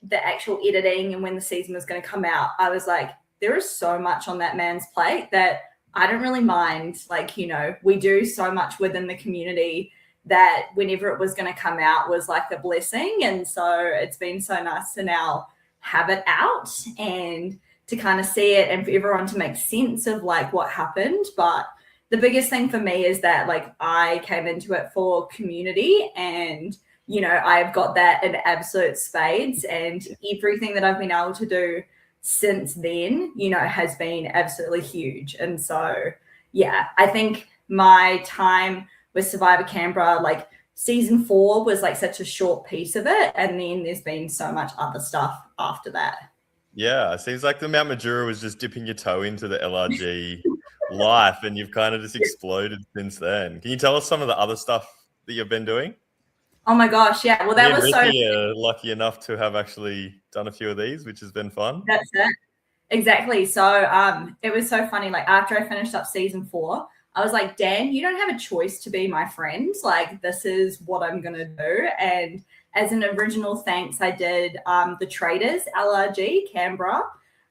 the actual editing and when the season was going to come out, I was like, there is so much on that man's plate that I don't really mind. Like, we do so much within the community that whenever it was going to come out was like a blessing. And so it's been so nice to now have it out and to kind of see it and for everyone to make sense of like what happened. But the biggest thing for me is that like I came into it for community and, I've got that in absolute spades and everything that I've been able to do since then, has been absolutely huge. And so, yeah, I think my time with Survivor Canberra, like season 4 was like such a short piece of it. And then there's been so much other stuff after that. Yeah, it seems like the Mount Majura was just dipping your toe into the LRG life and you've kind of just exploded since then. Can you tell us some of the other stuff that you've been doing? Oh my gosh, yeah. Well, that was so... lucky enough to have actually done a few of these, which has been fun. That's it. Exactly. So it was so funny. Like after I finished up season 4, I was like, Dan, you don't have a choice to be my friend. Like this is what I'm going to do. And as an original thanks, I did the Traders LRG Canberra.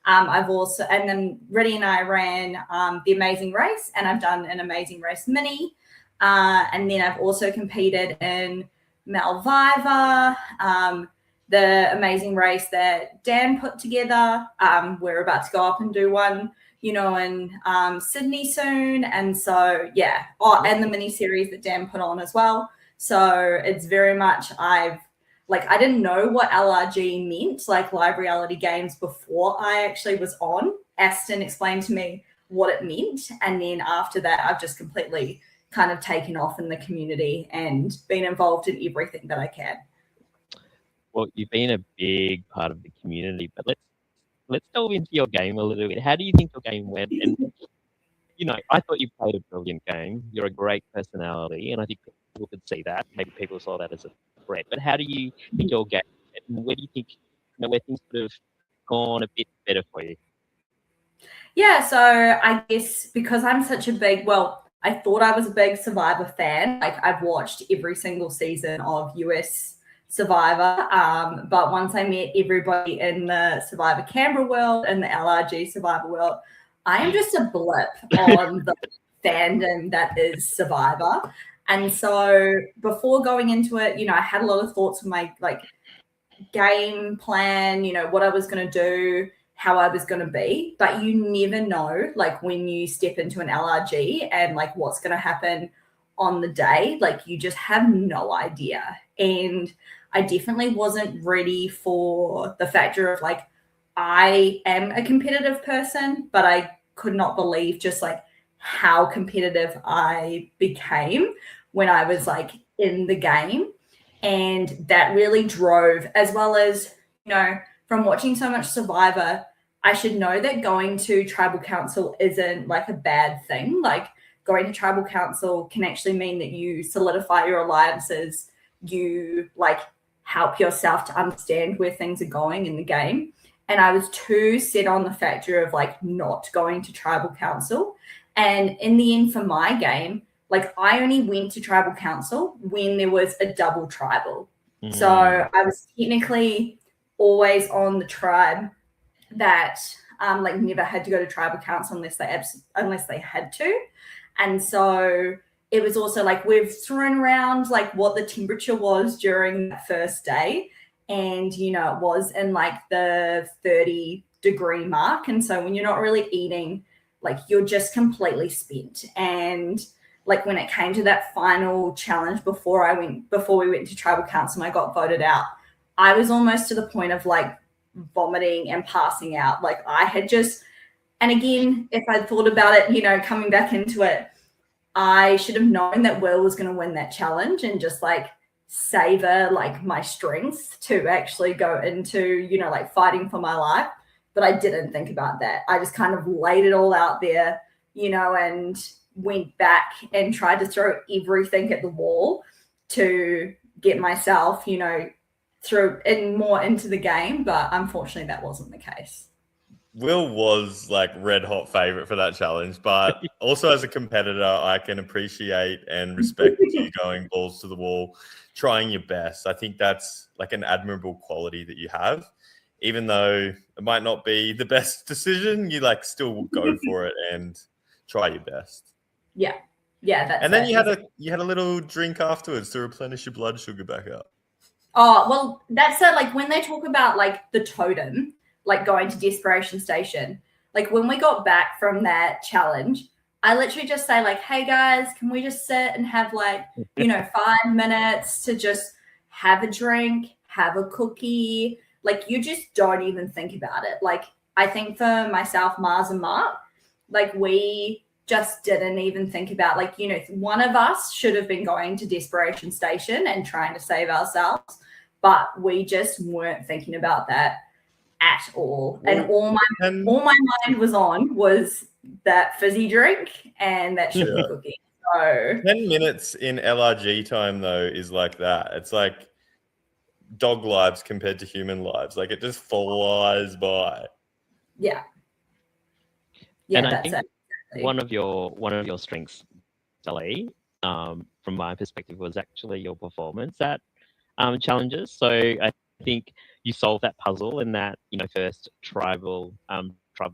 And then Riddy and I ran the Amazing Race and I've done an Amazing Race mini. And then I've also competed in Malviva, the Amazing Race that Dan put together. We're about to go up and do one, in Sydney soon. And so, yeah. Oh, and the mini series that Dan put on as well. So it's very much, I've like I didn't know what LRG meant, like live reality games, before I actually was on. Aston explained to me what it meant, and then after that I've just completely kind of taken off in the community and been involved in everything that I can. Well, you've been a big part of the community, but let's delve into your game a little bit. How do you think your game went? And I thought you played a brilliant game. You're a great personality, and I think people could see that. Maybe people saw that as a threat. But how do you think your game went? And where do you think where things could have gone a bit better for you? Yeah, so I guess because I'm such a big, I thought I was a big Survivor fan. Like I've watched every single season of US Survivor. But once I met everybody in the Survivor Canberra world and the LRG Survivor world, I am just a blip on the fandom that is Survivor. And so before going into it, I had a lot of thoughts of my game plan, what I was going to do, how I was going to be, but you never know, when you step into an LRG and what's going to happen on the day, you just have no idea. And I definitely wasn't ready for the factor of I am a competitive person, but I could not believe just how competitive I became when I was in the game. And that really drove, as well as, from watching so much Survivor, I should know that going to tribal council isn't a bad thing. Going to tribal council can actually mean that you solidify your alliances, you help yourself to understand where things are going in the game. And I was too set on the factor of not going to tribal council. And in the end, for my game, I only went to tribal council when there was a double tribal. So I was technically always on the tribe that never had to go to tribal council unless they had to. And so it was also we've thrown around what the temperature was during that first day, and it was in the 30-degree mark. And so when you're not really eating, you're just completely spent. And when it came to that final challenge before we went to tribal council and I got voted out, I was almost to the point of vomiting and passing out. I had just, and again, if I'd thought about it, coming back into it, I should have known that Will was going to win that challenge and just savor my strength to actually go into, fighting for my life. But I didn't think about that. I just kind of laid it all out there, and went back and tried to throw everything at the wall to get myself, through and more into the game. But unfortunately, that wasn't the case. Will was red hot favorite for that challenge, but also as a competitor, I can appreciate and respect you going balls to the wall, trying your best. I think that's an admirable quality that you have. Even though it might not be the best decision, you still go for it and try your best. Yeah. That's and then you had a little drink afterwards to replenish your blood sugar back up. Oh, well, that's when they talk about the totem, going to Desperation Station, when we got back from that challenge, I literally just say hey guys, can we just sit and have 5 minutes to just have a drink, have a cookie? You just don't even think about it. I think for myself, Mars and Mark, we just didn't even think about one of us should have been going to Desperation Station and trying to save ourselves, but we just weren't thinking about that at all. And all my mind was on was that fizzy drink and that sugar cookie. So 10 minutes in LRG time though is that. It's dog lives compared to human lives. It just flies by. Yeah, and that's I think one of your strengths, Sally, from my perspective, was actually your performance at challenges. So I think you solved that puzzle in that first tribal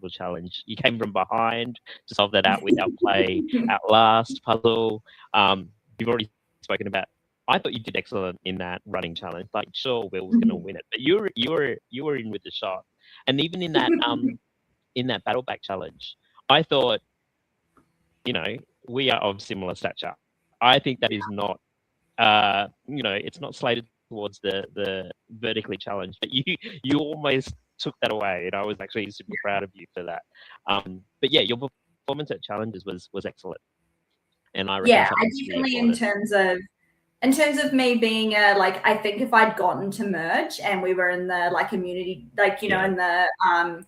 challenge. You came from behind to solve that outplay at last puzzle. You've already spoken about. I thought you did excellent in that running challenge. Sure, Will was going to win it, but you were in with the shot. And even in that in that battle back challenge, I thought, we are of similar stature. I think that is not, it's not slated towards the vertically challenged, but you almost took that away, and I was actually super proud of you for that. But yeah, your performance at challenges was excellent, and I reckon I something to be definitely applauded. in terms of me being like, I think if I'd gotten to merge and we were in the like immunity, like, you know, in the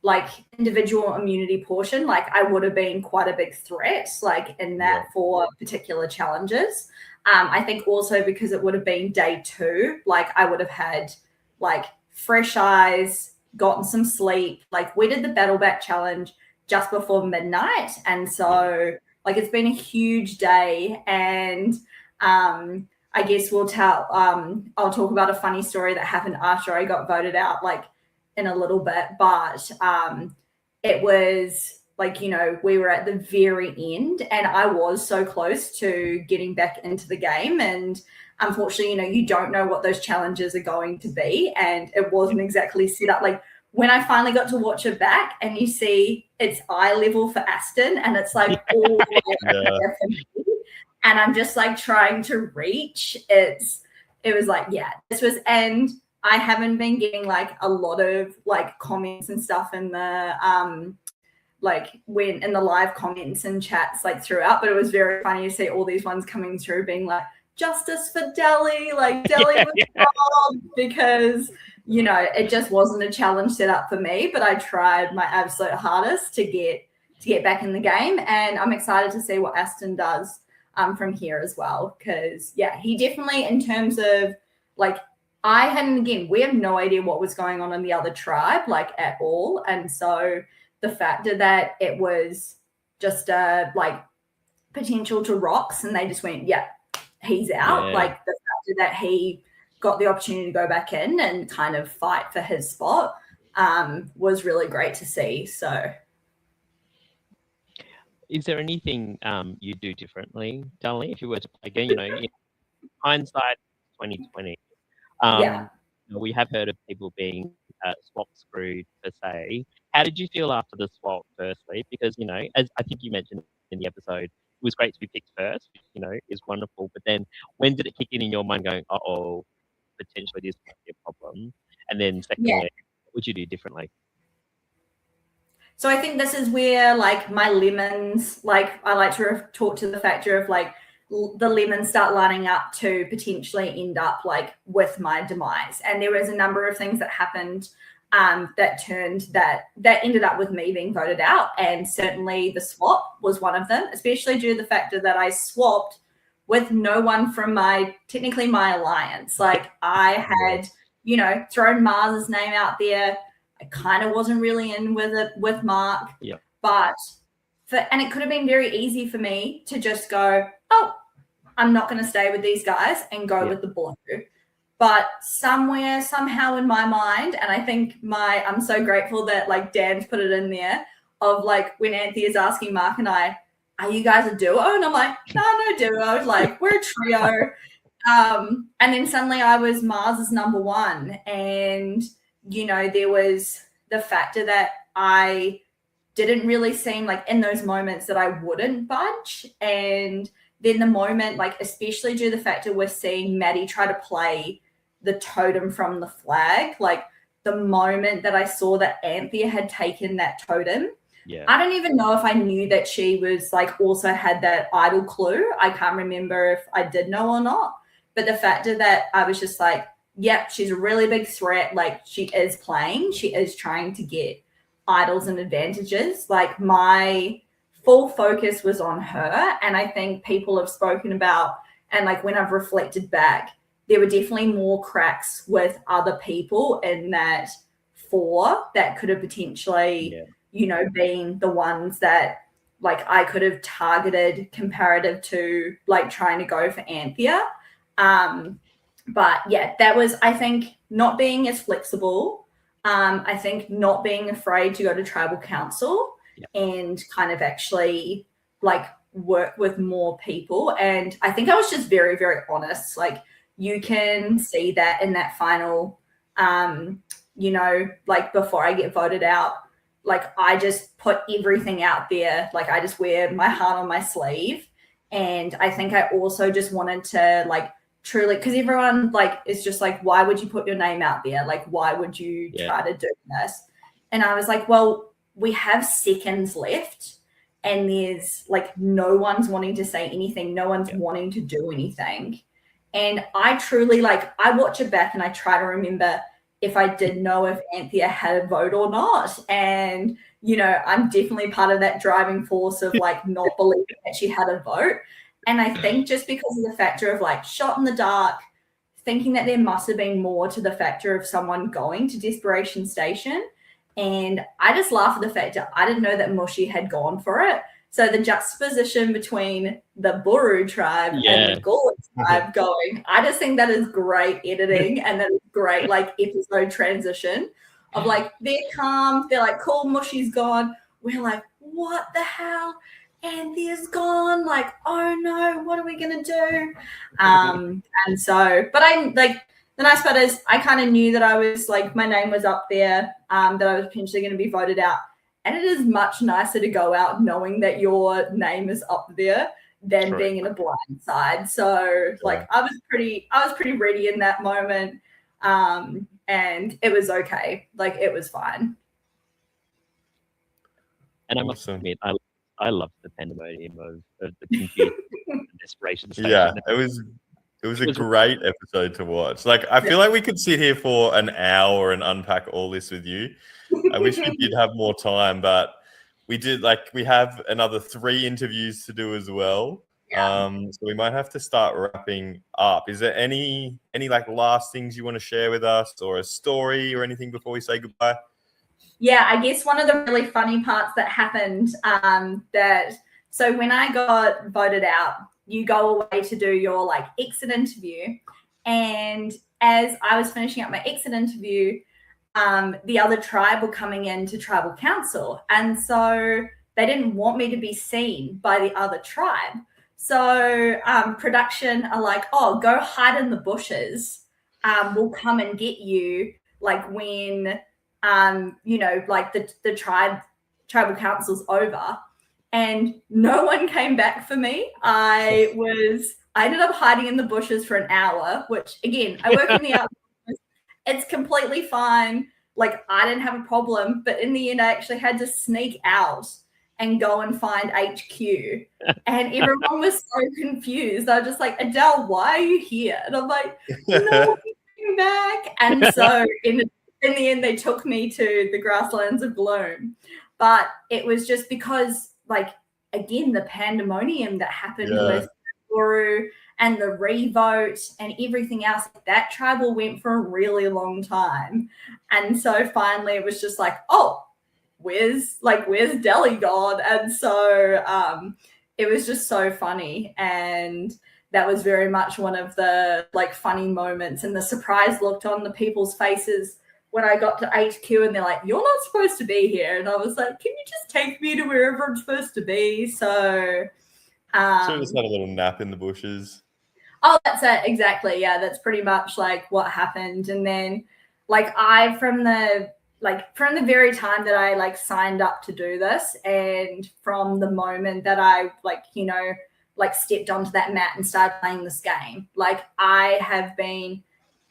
like individual immunity portion, like I would have been quite a big threat, like in that for particular challenges. I think also because it would have been day 2, like I would have had like fresh eyes, gotten some sleep. Like we did the battle back challenge just before midnight, and so like it's been a huge day. And I guess I'll talk about a funny story that happened after I got voted out, like in a little bit, but it was like, you know, we were at the very end and I was so close to getting back into the game, and unfortunately, you know, you don't know what those challenges are going to be, and it wasn't exactly set up. Like when I finally got to watch it back and you see it's eye level for Aston and it's like all the way, and I'm just like trying to reach, it was like, this was, and I haven't been getting like a lot of like comments and stuff in the like when in the live comments and chats like throughout, but it was very funny to see all these ones coming through being like, justice for Delhi, like Delhi was wrong, because, you know, it just wasn't a challenge set up for me, but I tried my absolute hardest to get back in the game, and I'm excited to see what Aston does from here as well, because he definitely, in terms of like, we have no idea what was going on in the other tribe, like at all. And so the fact that it was just like potential to rocks and they just went, he's out. Like the fact that he got the opportunity to go back in and kind of fight for his spot was really great to see. So is there anything you do differently, Darlene, if you were to play again? You know, in hindsight, 2020. We have heard of people being swap screwed per se. How did you feel after the swap, firstly? Because, you know, as I think you mentioned in the episode, it was great to be picked first, which, you know, is wonderful. But then when did it kick in your mind going, uh-oh, potentially this might be a problem? And then secondly, what would you do differently? So I think this is where like my lemons, like I like to talk to the factor of like the lemons start lining up to potentially end up like with my demise. And there was a number of things that happened that ended up with me being voted out. And certainly the swap was one of them, especially due to the factor that I swapped with no one from my alliance. Like I had, you know, thrown Mars's name out there. I kind of wasn't really in with it with Mark. But and it could have been very easy for me to just go, oh, I'm not going to stay with these guys and go with the blue. But somehow in my mind, and I think I'm so grateful that like Dan's put it in there of like when Anthea's asking Mark and I, are you guys a duo? And I'm like, no duo. Like we're a trio. And then suddenly I was Mars's number one. And, you know, there was the factor that I didn't really seem like in those moments that I wouldn't budge. And then the moment, like, especially due to the fact that we're seeing Maddie try to play the totem from the flag, like the moment that I saw that Anthea had taken that totem, I don't even know if I knew that she was like also had that idol clue. I can't remember if I did know or not. But the fact that I was just like, she's a really big threat. Like she is playing, she is trying to get idols and advantages. Like my full focus was on her. And I think people have spoken about, and like when I've reflected back, there were definitely more cracks with other people in that 4 that could have potentially, you know, been the ones that like I could have targeted comparative to like trying to go for Anthea. But that was, I think, not being as flexible. I think not being afraid to go to tribal council and kind of actually like work with more people. And I think I was just very, very honest. Like you can see that in that final, you know, like before I get voted out, like I just put everything out there. Like I just wear my heart on my sleeve. And I think I also just wanted to like truly, because everyone like is just like, why would you put your name out there? Like, why would you try to do this? And I was like, well, we have seconds left, and there's like no one's wanting to say anything, no one's wanting to do anything. And I truly like, I watch it back and I try to remember if I did know if Anthea had a vote or not. And, you know, I'm definitely part of that driving force of like not believing that she had a vote. And I think just because of the factor of like shot in the dark, thinking that there must have been more to the factor of someone going to Desperation Station. And I just laugh at the fact that I didn't know that Mushy had gone for it. So the juxtaposition between the Buru tribe and the Gullah tribe going, I just think that is great editing and that is great like episode transition of like, they're calm, they're like, cool, Mushy's gone. We're like, what the hell? Anthea's gone. Like, oh no, what are we gonna do? And so, but I like the nice part is I kind of knew that I was like, my name was up there, that I was potentially going to be voted out. And it is much nicer to go out knowing that your name is up there than being in a blind side. So like I was pretty ready in that moment. And it was okay. Like it was fine. And I must admit, I loved the pandemonium of the confusion and desperation station. Yeah, it was a great episode to watch. Like, I feel like we could sit here for an hour and unpack all this with you. I wish we did have more time, but we did. Like, we have another 3 interviews to do as well. So we might have to start wrapping up. Is there any like last things you want to share with us, or a story or anything before we say goodbye? Yeah, I guess one of the really funny parts that happened so when I got voted out, you go away to do your like exit interview. And as I was finishing up my exit interview, the other tribe were coming in to tribal council. And so they didn't want me to be seen by the other tribe. So production are like, oh, go hide in the bushes. We'll come and get you like when, you know, like the tribal council's over. And no one came back for me. I ended up hiding in the bushes for an hour, which again, I work in the outdoors. It's completely fine. Like I didn't have a problem, but in the end, I actually had to sneak out and go and find HQ. And everyone was so confused. I was just like, Adele, why are you here? And I'm like, no, I'm back. And so in the end, they took me to the grasslands of Gloom. But it was just because, like, again, the pandemonium that happened with Guru and the revote and everything else, that tribal went for a really long time. And so finally it was just like, oh, where's Delhi gone? And so it was just so funny. And that was very much one of the like funny moments, and the surprise look on the people's faces when I got to HQ and they're like, you're not supposed to be here. And I was like, can you just take me to wherever I'm supposed to be? So just had a little nap in the bushes. Oh, that's it. Exactly. Yeah, that's pretty much like what happened. And then like from the very time that I like signed up to do this, and from the moment that I like, you know, like stepped onto that mat and started playing this game, like I have been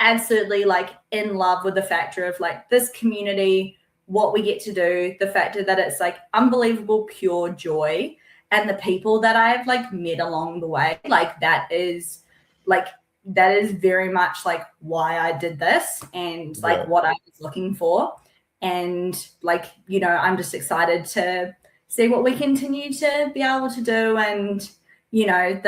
absolutely like in love with the factor of like this community, what we get to do, the factor that it's like unbelievable pure joy, and the people that I've like met along the way, like that is very much like why I did this and like what I was looking for. And like, you know, I'm just excited to see what we continue to be able to do. And, you know,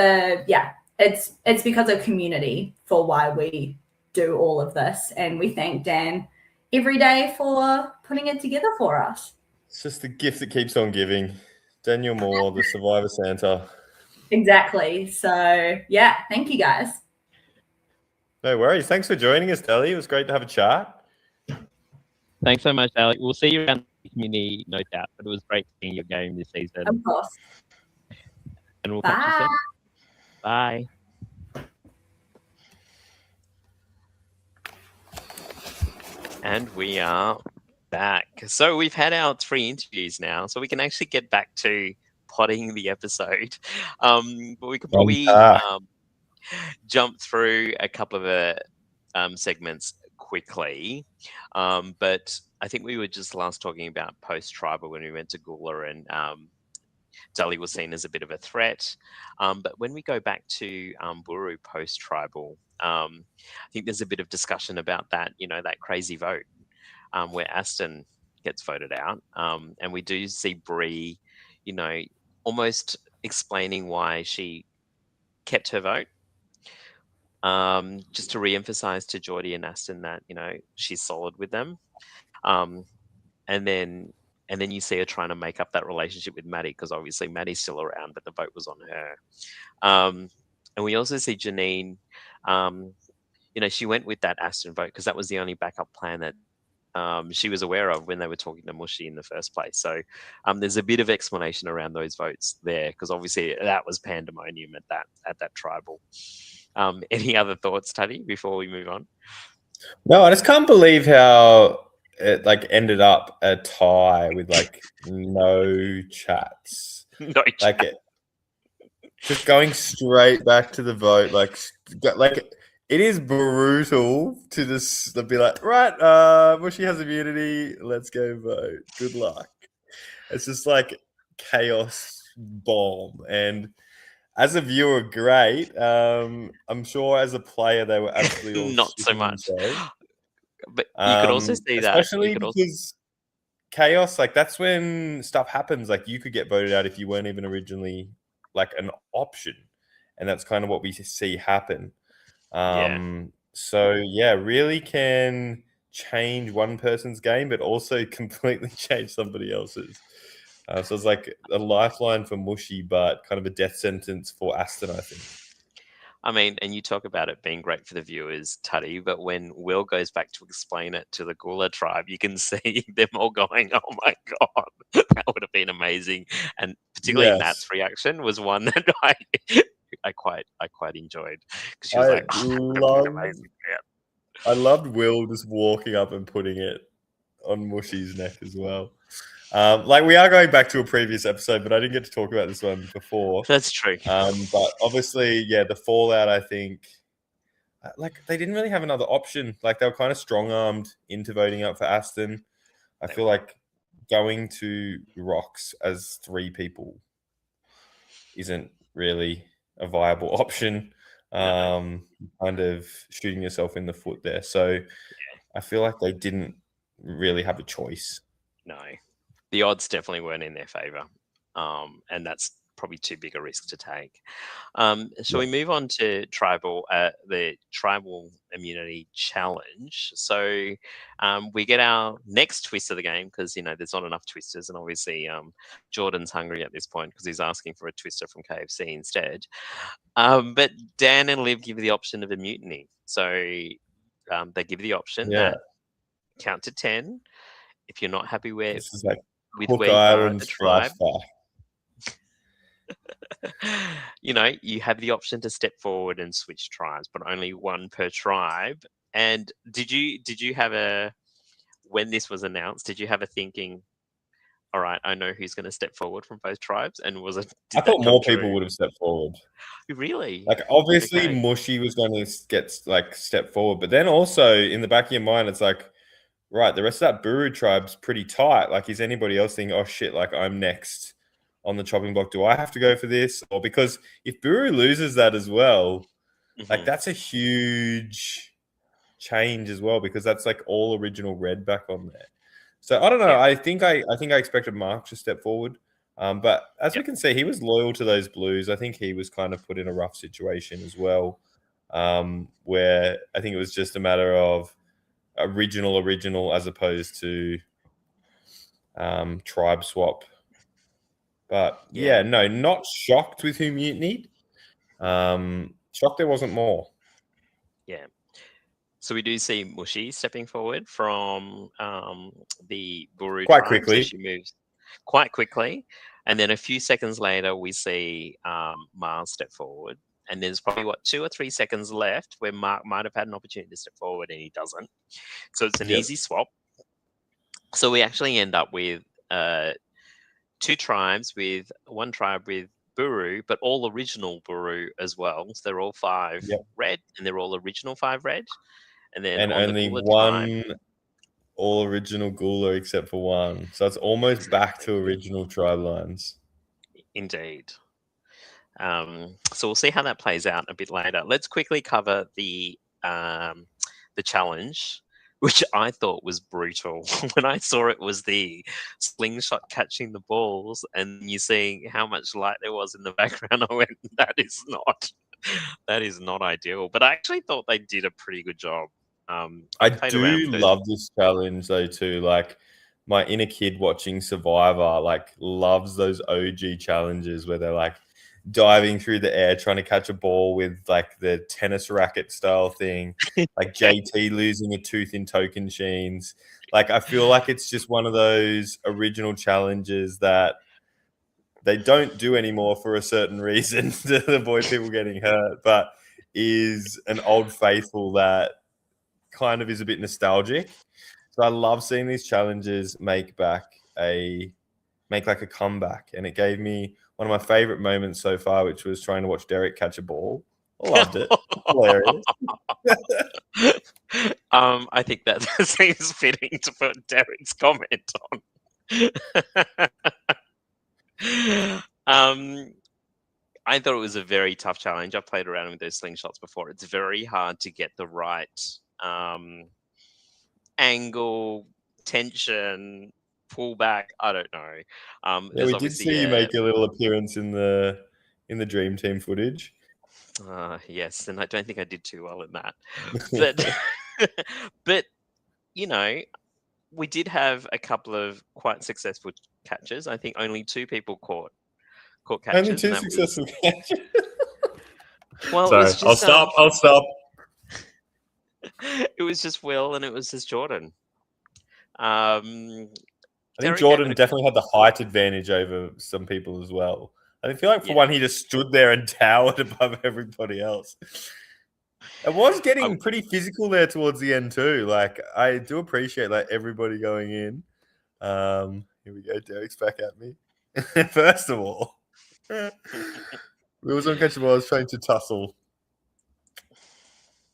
it's because of community for why we do all of this, and we thank Dan every day for putting it together for us. It's just the gift that keeps on giving. Daniel Moore, the Survivor Santa. Exactly. So yeah, thank you guys. No worries. Thanks for joining us, Deli. It was great to have a chat. Thanks so much, Alec. We'll see you around the community, no doubt. But it was great seeing your game this season. Of course. And we'll catch you soon. Bye. And we are back. So we've had our 3 interviews now, so we can actually get back to plotting the episode. But we could probably jump through a couple of segments quickly, but I think we were just last talking about post-tribal when we went to Gula, and Dali was seen as a bit of a threat. But when we go back to Buru post-tribal, I think there's a bit of discussion about that, that crazy vote where Aston gets voted out. And we do see Bree, almost explaining why she kept her vote. Just to re-emphasize to Geordie and Aston that, she's solid with them. And then you see her trying to make up that relationship with Maddie, because obviously Maddie's still around, but the vote was on her. And we also see Janine, she went with that Aston vote because that was the only backup plan that she was aware of when they were talking to Mushy in the first place. So there's a bit of explanation around those votes there, because obviously that was pandemonium at that tribal. Any other thoughts, Tuddy, before we move on? No, I just can't believe how it ended up a tie with no chats. No chat. Just going straight back to the vote, it is brutal to just be like, right, Mushy has immunity, let's go vote. Good luck. It's just chaos bomb. And as a viewer, great. I'm sure as a player, they were absolutely all not so much. themselves. But you could also see that, especially because chaos, that's when stuff happens. You could get voted out if you weren't even originally an option, and that's kind of what we see happen. So yeah, really can change one person's game, but also completely change somebody else's. So it's a lifeline for Mushy, but kind of a death sentence for Aston, I think. I mean, and you talk about it being great for the viewers, Tuddy, but when Will goes back to explain it to the Gula tribe, you can see them all going, "Oh my god, that would have been amazing!" And particularly Nat's reaction was one that I quite enjoyed, because she was like, "Oh, that would have been amazing." Yeah. I loved Will just walking up and putting it on Mushy's neck as well. We are going back to a previous episode, but I didn't get to talk about this one before. That's true. But obviously, the fallout, I think, they didn't really have another option. They were kind of strong-armed into voting out for Aston. I feel like going to Rocks as 3 people isn't really a viable option. Kind of shooting yourself in the foot there. So I feel like they didn't really have a choice. No. The odds definitely weren't in their favour, and that's probably too big a risk to take. So we move on to the tribal immunity challenge. So we get our next twist of the game, because there's not enough twisters, and obviously Jordan's hungry at this point because he's asking for a twister from KFC instead. But Dan and Liv give you the option of a mutiny. So they give you the option that count to 10. If you're not happy with Hook where you are in the Island's tribe, flashback. you have the option to step forward and switch tribes, but only one per tribe. And did you have when this was announced, did you have a thinking, all right, I know who's going to step forward from both tribes? And I thought more people would have stepped forward. Really? Obviously, Mushy was going to get step forward, but then also in the back of your mind, it's right, the rest of that Buru tribe's pretty tight. Is anybody else thinking, oh shit, I'm next on the chopping block? Do I have to go for this? Or because if Buru loses that as well, that's a huge change as well, because that's all original red back on there. So I don't know. Yeah. I think I expected Mark to step forward. But as we can see, he was loyal to those Blues. I think he was kind of put in a rough situation as well, where I think it was just a matter of original as opposed to tribe swap. But no, not shocked with who mutinied. Shocked there wasn't more. Yeah. So we do see Mushy stepping forward from the Buru quite tribe. quickly. So she moves quite quickly. And then a few seconds later, we see Mars step forward. And there's probably, 2 or 3 seconds left where Mark might have had an opportunity to step forward and he doesn't. So it's an easy swap. So we actually end up with 2 tribes, with one tribe with Buru, but all original Buru as well. So they're all 5 red, and they're all original 5 red. And then And on only the Gula one tribe, all original Gula except for one. So it's almost back to original tribe lines. indeed. So we'll see how that plays out a bit later. Let's quickly cover the challenge, which I thought was brutal. When I saw it was the slingshot catching the balls, and you seeing how much light there was in the background, I went, that is not ideal. But I actually thought they did a pretty good job. I played do around with those. love this challenge though too. Like my inner kid watching Survivor, like loves those OG challenges where they're like diving through the air trying to catch a ball with like the tennis racket style thing, like JT losing a tooth in token sheens. Like I feel like it's just one of those original challenges that they don't do anymore for a certain reason to avoid people getting hurt, but is an old faithful that kind of is a bit nostalgic. So I love seeing these challenges make like a comeback. And it gave me one of my favorite moments so far, which was trying to watch Derek catch a ball. I loved it. Hilarious. I think that seems fitting to put Derek's comment on. I thought it was a very tough challenge. I've played around with those slingshots before. It's very hard to get the right angle, tension, pullback. I don't know. Yeah, we did see you make a little appearance in the Dream Team footage. Yes, and I don't think I did too well in that. But, but you know, we did have a couple of quite successful catches. I think only 2 people caught catches. Only 2 successful catches. Well, sorry, it was just, I'll stop. It was just Will and it was just Jordan. I think Jordan definitely had the height advantage over some people as well. I feel like for one, he just stood there and towered above everybody else. It was getting pretty physical there towards the end too. Like I do appreciate like everybody going in. Here we go. Derek's back at me. First of all, Will's uncatchable. I was trying to tussle.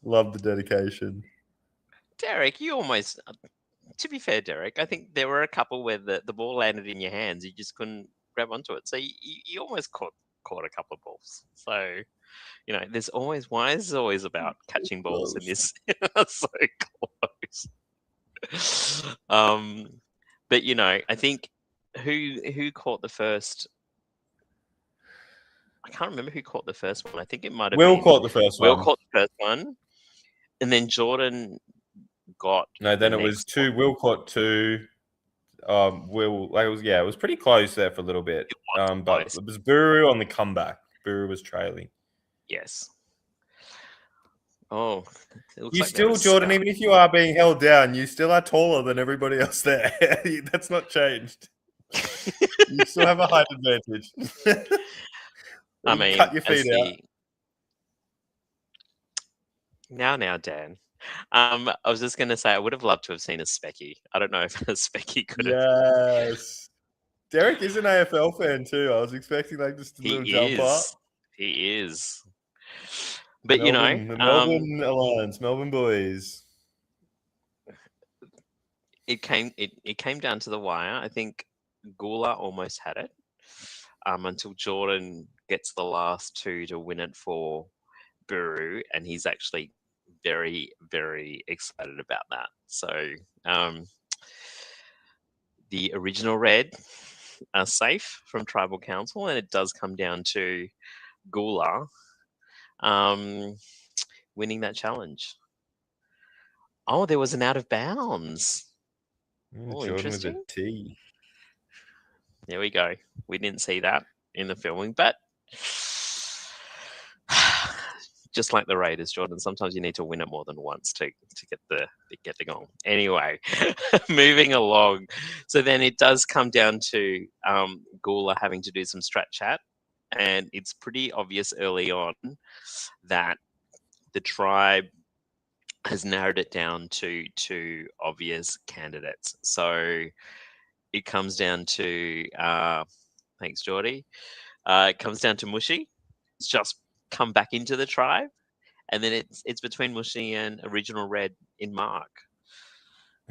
Love the dedication. Derek, you almost. To be fair, Derek, I think there were a couple where the ball landed in your hands. You just couldn't grab onto it. So you almost caught a couple of balls. So, you know, there's always about catching balls in this. So close. But you know, I think who caught the first. I can't remember who caught the first one. I think it might have been Will caught the first one. Will caught the first one, and then Jordan got. No, then it was 2. Will caught 2. Will it was pretty close there for a little bit. But it was Buru on the comeback. Buru was trailing. Yes. Oh, you still, Jordan, even if you are being held down, you still are taller than everybody else there. That's not changed. You still have a height advantage. I mean, cut your feet out. Now, Dan. I was just going to say I would have loved to have seen a Specky. I don't know if a Specky could have. Yes. Derek is an AFL fan too. I was expecting like just a little jump up. He is. But Melbourne, the Melbourne Alliance, Melbourne boys. It came down to the wire. I think Gula almost had it until Jordan gets the last 2 to win it for Buru, and he's actually very, very excited about that. So the original red are safe from Tribal Council, and it does come down to Gula winning that challenge. Oh, there was an out of bounds. Jordan with a T. There we go. We didn't see that in the filming, but just like the Raiders, Jordan, sometimes you need to win it more than once to get the goal. Anyway, moving along. So then it does come down to Gula having to do some strat chat, and it's pretty obvious early on that the tribe has narrowed it down to 2 obvious candidates. So it comes down to, thanks, Geordie, It comes down to Mushy. It's just come back into the tribe, and then it's between Mushy and Original Red in Mark.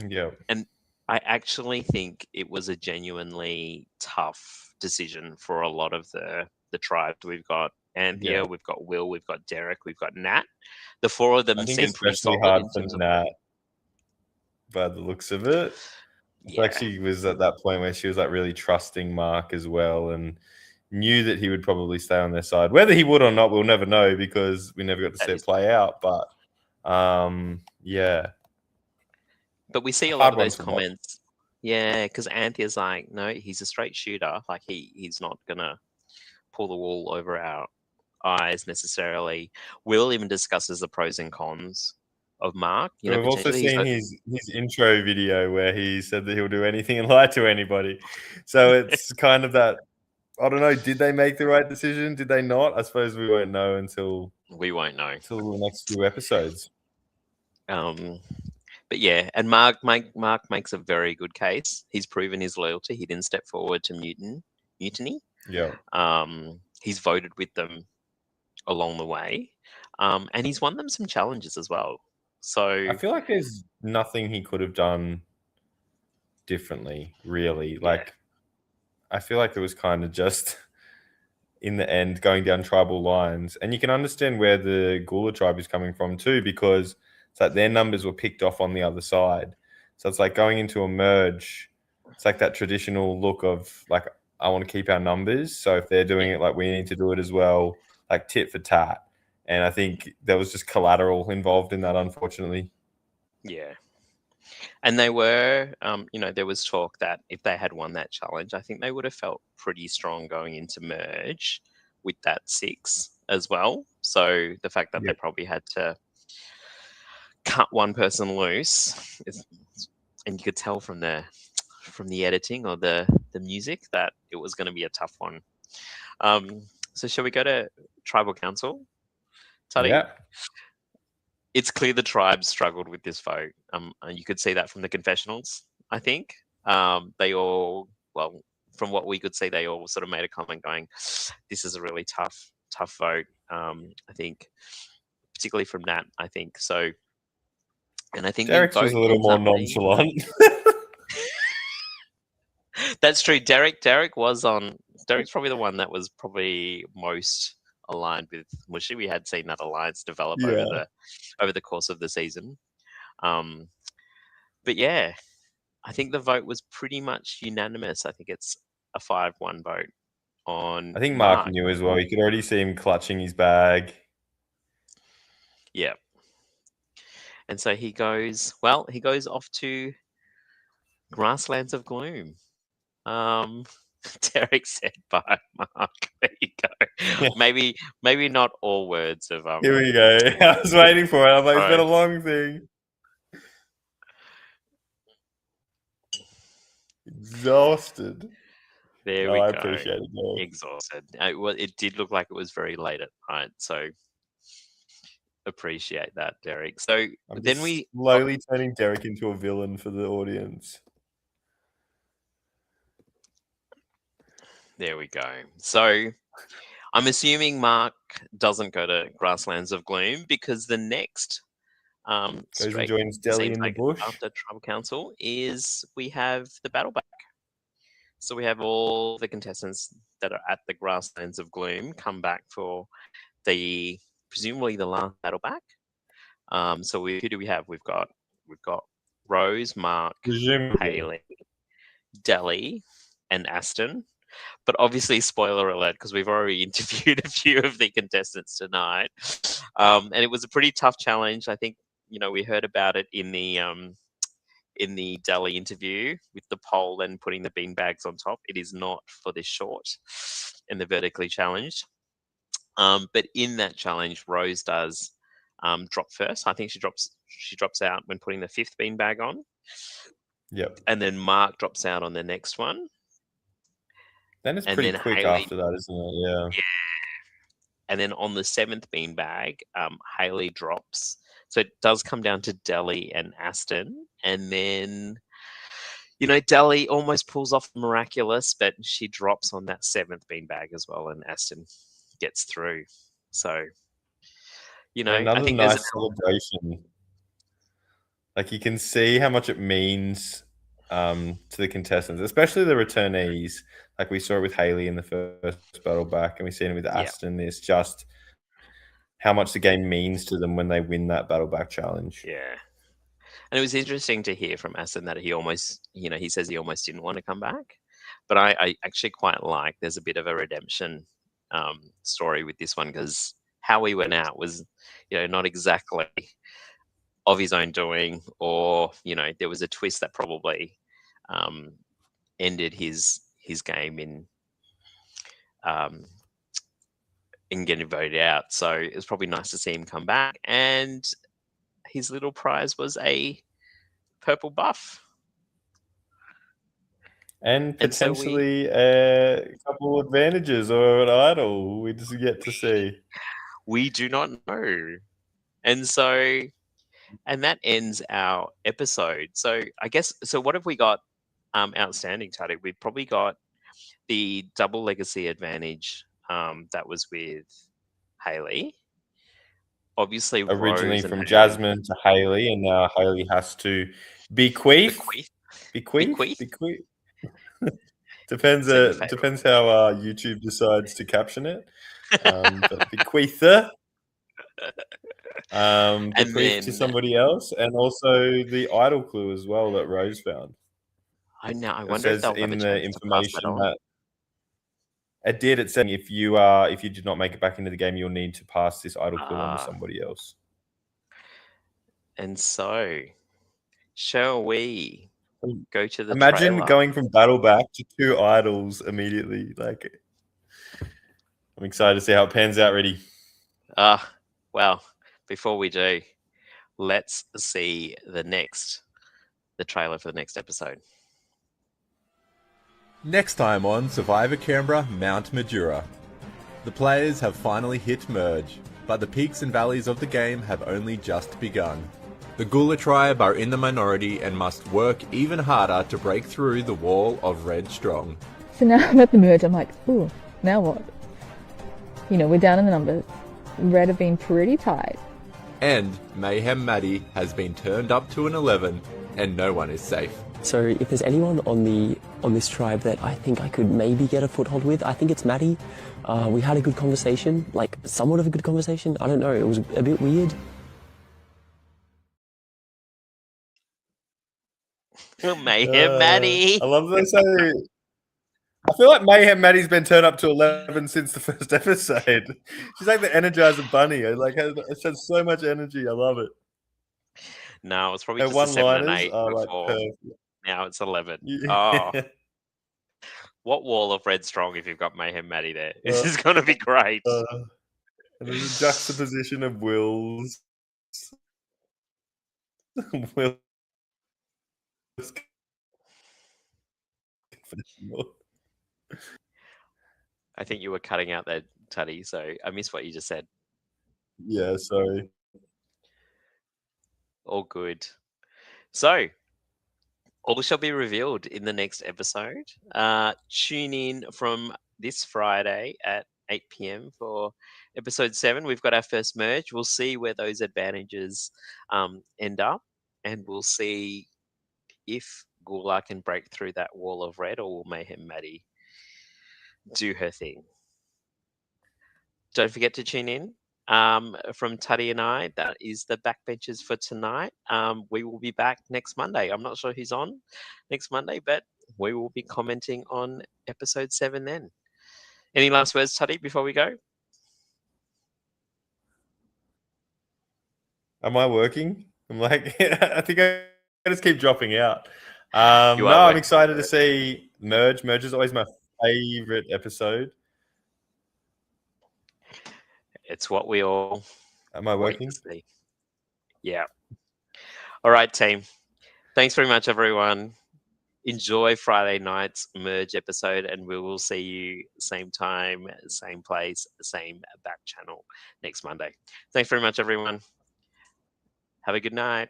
Yeah. And I actually think it was a genuinely tough decision for a lot of the tribes. We've got Anthea, we've got Will, we've got Derek, we've got Nat. The four of them I think seem pretty especially solid hard in for terms of Nat by the looks of it. Yeah. Like she was at that point where she was like really trusting Mark as well and knew that he would probably stay on their side. Whether he would or not, we'll never know because we never got to see it play out. But yeah. But we see a lot of those comments. Yeah, because Anthea's like, no, he's a straight shooter. Like he's not gonna pull the wool over our eyes necessarily. Will even discusses the pros and cons of Mark. You know, we've also potentially seen his intro video where he said that he'll do anything and lie to anybody. So it's kind of that. I don't know. Did they make the right decision? Did they not? I suppose we won't know until the next few episodes. But yeah, and Mark makes a very good case. He's proven his loyalty. He didn't step forward to mutiny. Yeah. He's voted with them along the way, and he's won them some challenges as well. So I feel like there's nothing he could have done differently, really. Like, I feel like it was kind of just in the end going down tribal lines, and you can understand where the Gula tribe is coming from too, because it's like their numbers were picked off on the other side. So it's like going into a merge. It's like that traditional look of like, I want to keep our numbers. So if they're doing it, like we need to do it as well, like tit for tat. And I think there was just collateral involved in that, unfortunately. Yeah. And they were, there was talk that if they had won that challenge, I think they would have felt pretty strong going into merge with that 6 as well. So the fact that they probably had to cut one person loose, and you could tell from the editing or the music that it was going to be a tough one. So shall we go to Tribal Council? Taddy? Yeah. It's clear the tribe struggled with this vote. And you could see that from the confessionals, I think. They all, well, from what we could see, they all sort of made a comment going, this is a really tough vote. I think, particularly from Nat, I think. So, and I think Derek's was a little more nonchalant. That's true. Derek's probably the one that was probably most aligned with Mushy. We had seen that alliance develop over the course of the season. But yeah, I think the vote was pretty much unanimous. I think it's a 5-1 vote on. I think Mark knew as well. You could already see him clutching his bag. Yeah. And so he goes off to Grasslands of Gloom. Derek said bye, Mark. There you go. Yeah. Maybe not all words of Here we go. I was waiting for it. I'm like, it's been a long thing. Exhausted. There we go. I appreciate it. Derek. Exhausted. It did look like it was very late at night, so appreciate that, Derek. So then we slowly turning Derek into a villain for the audience. There we go. So I'm assuming Mark doesn't go to Grasslands of Gloom because the next goes and joins Delhi in the bush after Tribal Council is we have the battle back. So we have all the contestants that are at the Grasslands of Gloom come back for presumably the last battle back. So who do we have? We've got Rose, Mark, Hayley, Delhi, and Aston. But obviously, spoiler alert, because we've already interviewed a few of the contestants tonight, and it was a pretty tough challenge. I think we heard about it in the Delhi interview with the pole and putting the beanbags on top. It is not for this short and the vertically challenged. But in that challenge, Rose does drop first. I think she drops out when putting the 5th beanbag on. Yep. And then Mark drops out on the next one. Then it's pretty quick after that, isn't it? Yeah. And then on the 7th beanbag, Hayley drops. So it does come down to Delhi and Aston. And then Deli almost pulls off the miraculous, but she drops on that 7th beanbag as well, and Aston gets through. So, And I another think there's nice celebration. Like you can see how much it means to the contestants, especially the returnees. Like we saw it with Hayley in the first battle back, and we've seen it with Aston. It's just how much the game means to them when they win that battle back challenge. Yeah. And it was interesting to hear from Aston that he almost, he says he almost didn't want to come back. But I actually quite like there's a bit of a redemption story with this one, because how he went out was, not exactly of his own doing, or, there was a twist that probably ended his game in getting voted out. So it was probably nice to see him come back. And his little prize was a purple buff. And And so potentially a couple of advantages or an idol we just get to see. We do not know. And so, and that ends our episode. So I guess, so what have we got outstanding, Taddy? We've probably got the double legacy advantage that was with Hayley. Obviously, Originally Rose and from Hayley. Jasmine to Hayley, and now Hayley has to bequeath. Bequeath? Depends how YouTube decides to caption it. But bequeather. Bequeath to somebody else, and also the idol clue as well that Rose found. I know. I It wonder if says they'll have in a the chance to pass that information on. that it did. It said if you did not make it back into the game, you'll need to pass this idol clue on to somebody else. And so, shall we go to the Imagine trailer? going from battle back to 2 idols immediately. Like, I'm excited to see how it pans out. Ready? Well, before we do, let's see the trailer for the next episode. Next time on Survivor Canberra Mount Majura. The players have finally hit merge, but the peaks and valleys of the game have only just begun. The Gula tribe are in the minority and must work even harder to break through the wall of Red Strong. So now I'm at the merge, I'm like, ooh, now what? We're down in the numbers. Red have been pretty tight. And Mayhem Maddie has been turned up to an 11, and no one is safe. So if there's anyone on this tribe that I think I could maybe get a foothold with, I think it's Maddie. We had a good conversation, like somewhat of a good conversation. I don't know, it was a bit weird. Mayhem Maddie. I love this. I feel like Mayhem Maddie's been turned up to 11 since the first episode. She's like the Energizer Bunny. It has so much energy. I love it. No, it's probably just a 7 and 8 before. Like now it's 11. Yeah. Oh, what wall of Red Strong if you've got Mayhem Maddie there? This is going to be great. And there's a juxtaposition of Will's. Will's. I think you were cutting out there, Tuddy, so I missed what you just said. Yeah, sorry. All good. So, all shall be revealed in the next episode. Tune in from this Friday at 8 p.m. for episode 7. We've got our first merge. We'll see where those advantages end up, and we'll see if Gula can break through that wall of red, or will Mayhem Maddie do her thing. Don't forget to tune in. From Tuddy and I, that is the Backbenchers for tonight. We will be back next Monday. I'm not sure who's on next Monday, but we will be commenting on episode 7 then. Any last words, Tuddy, before we go? Am I working? I'm like, I think I just keep dropping out. I'm excited to see Merge. Merge is always my favorite episode. It's what we all. Am I working? Yeah. All right, team. Thanks very much, everyone. Enjoy Friday night's Merge episode, and we will see you same time, same place, same back channel next Monday. Thanks very much, everyone. Have a good night.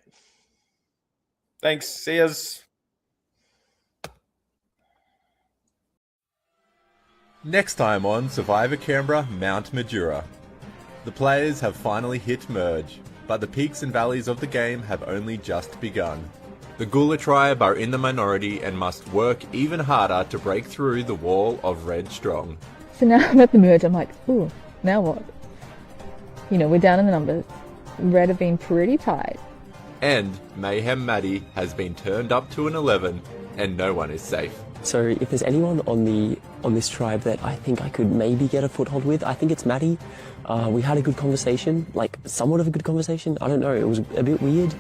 Thanks. See yous. Next time on Survivor Canberra, Mount Majura. The players have finally hit merge, but the peaks and valleys of the game have only just begun. The Gula tribe are in the minority and must work even harder to break through the wall of red strong. So now I'm at the merge, I'm like, ooh, now what? You know, we're down in the numbers. Red have been pretty tight. And Mayhem Maddie has been turned up to an 11 and no one is safe. So if there's anyone on this tribe that I think I could maybe get a foothold with, I think it's Maddie. We had a good conversation, like somewhat of a good conversation. I don't know, it was a bit weird.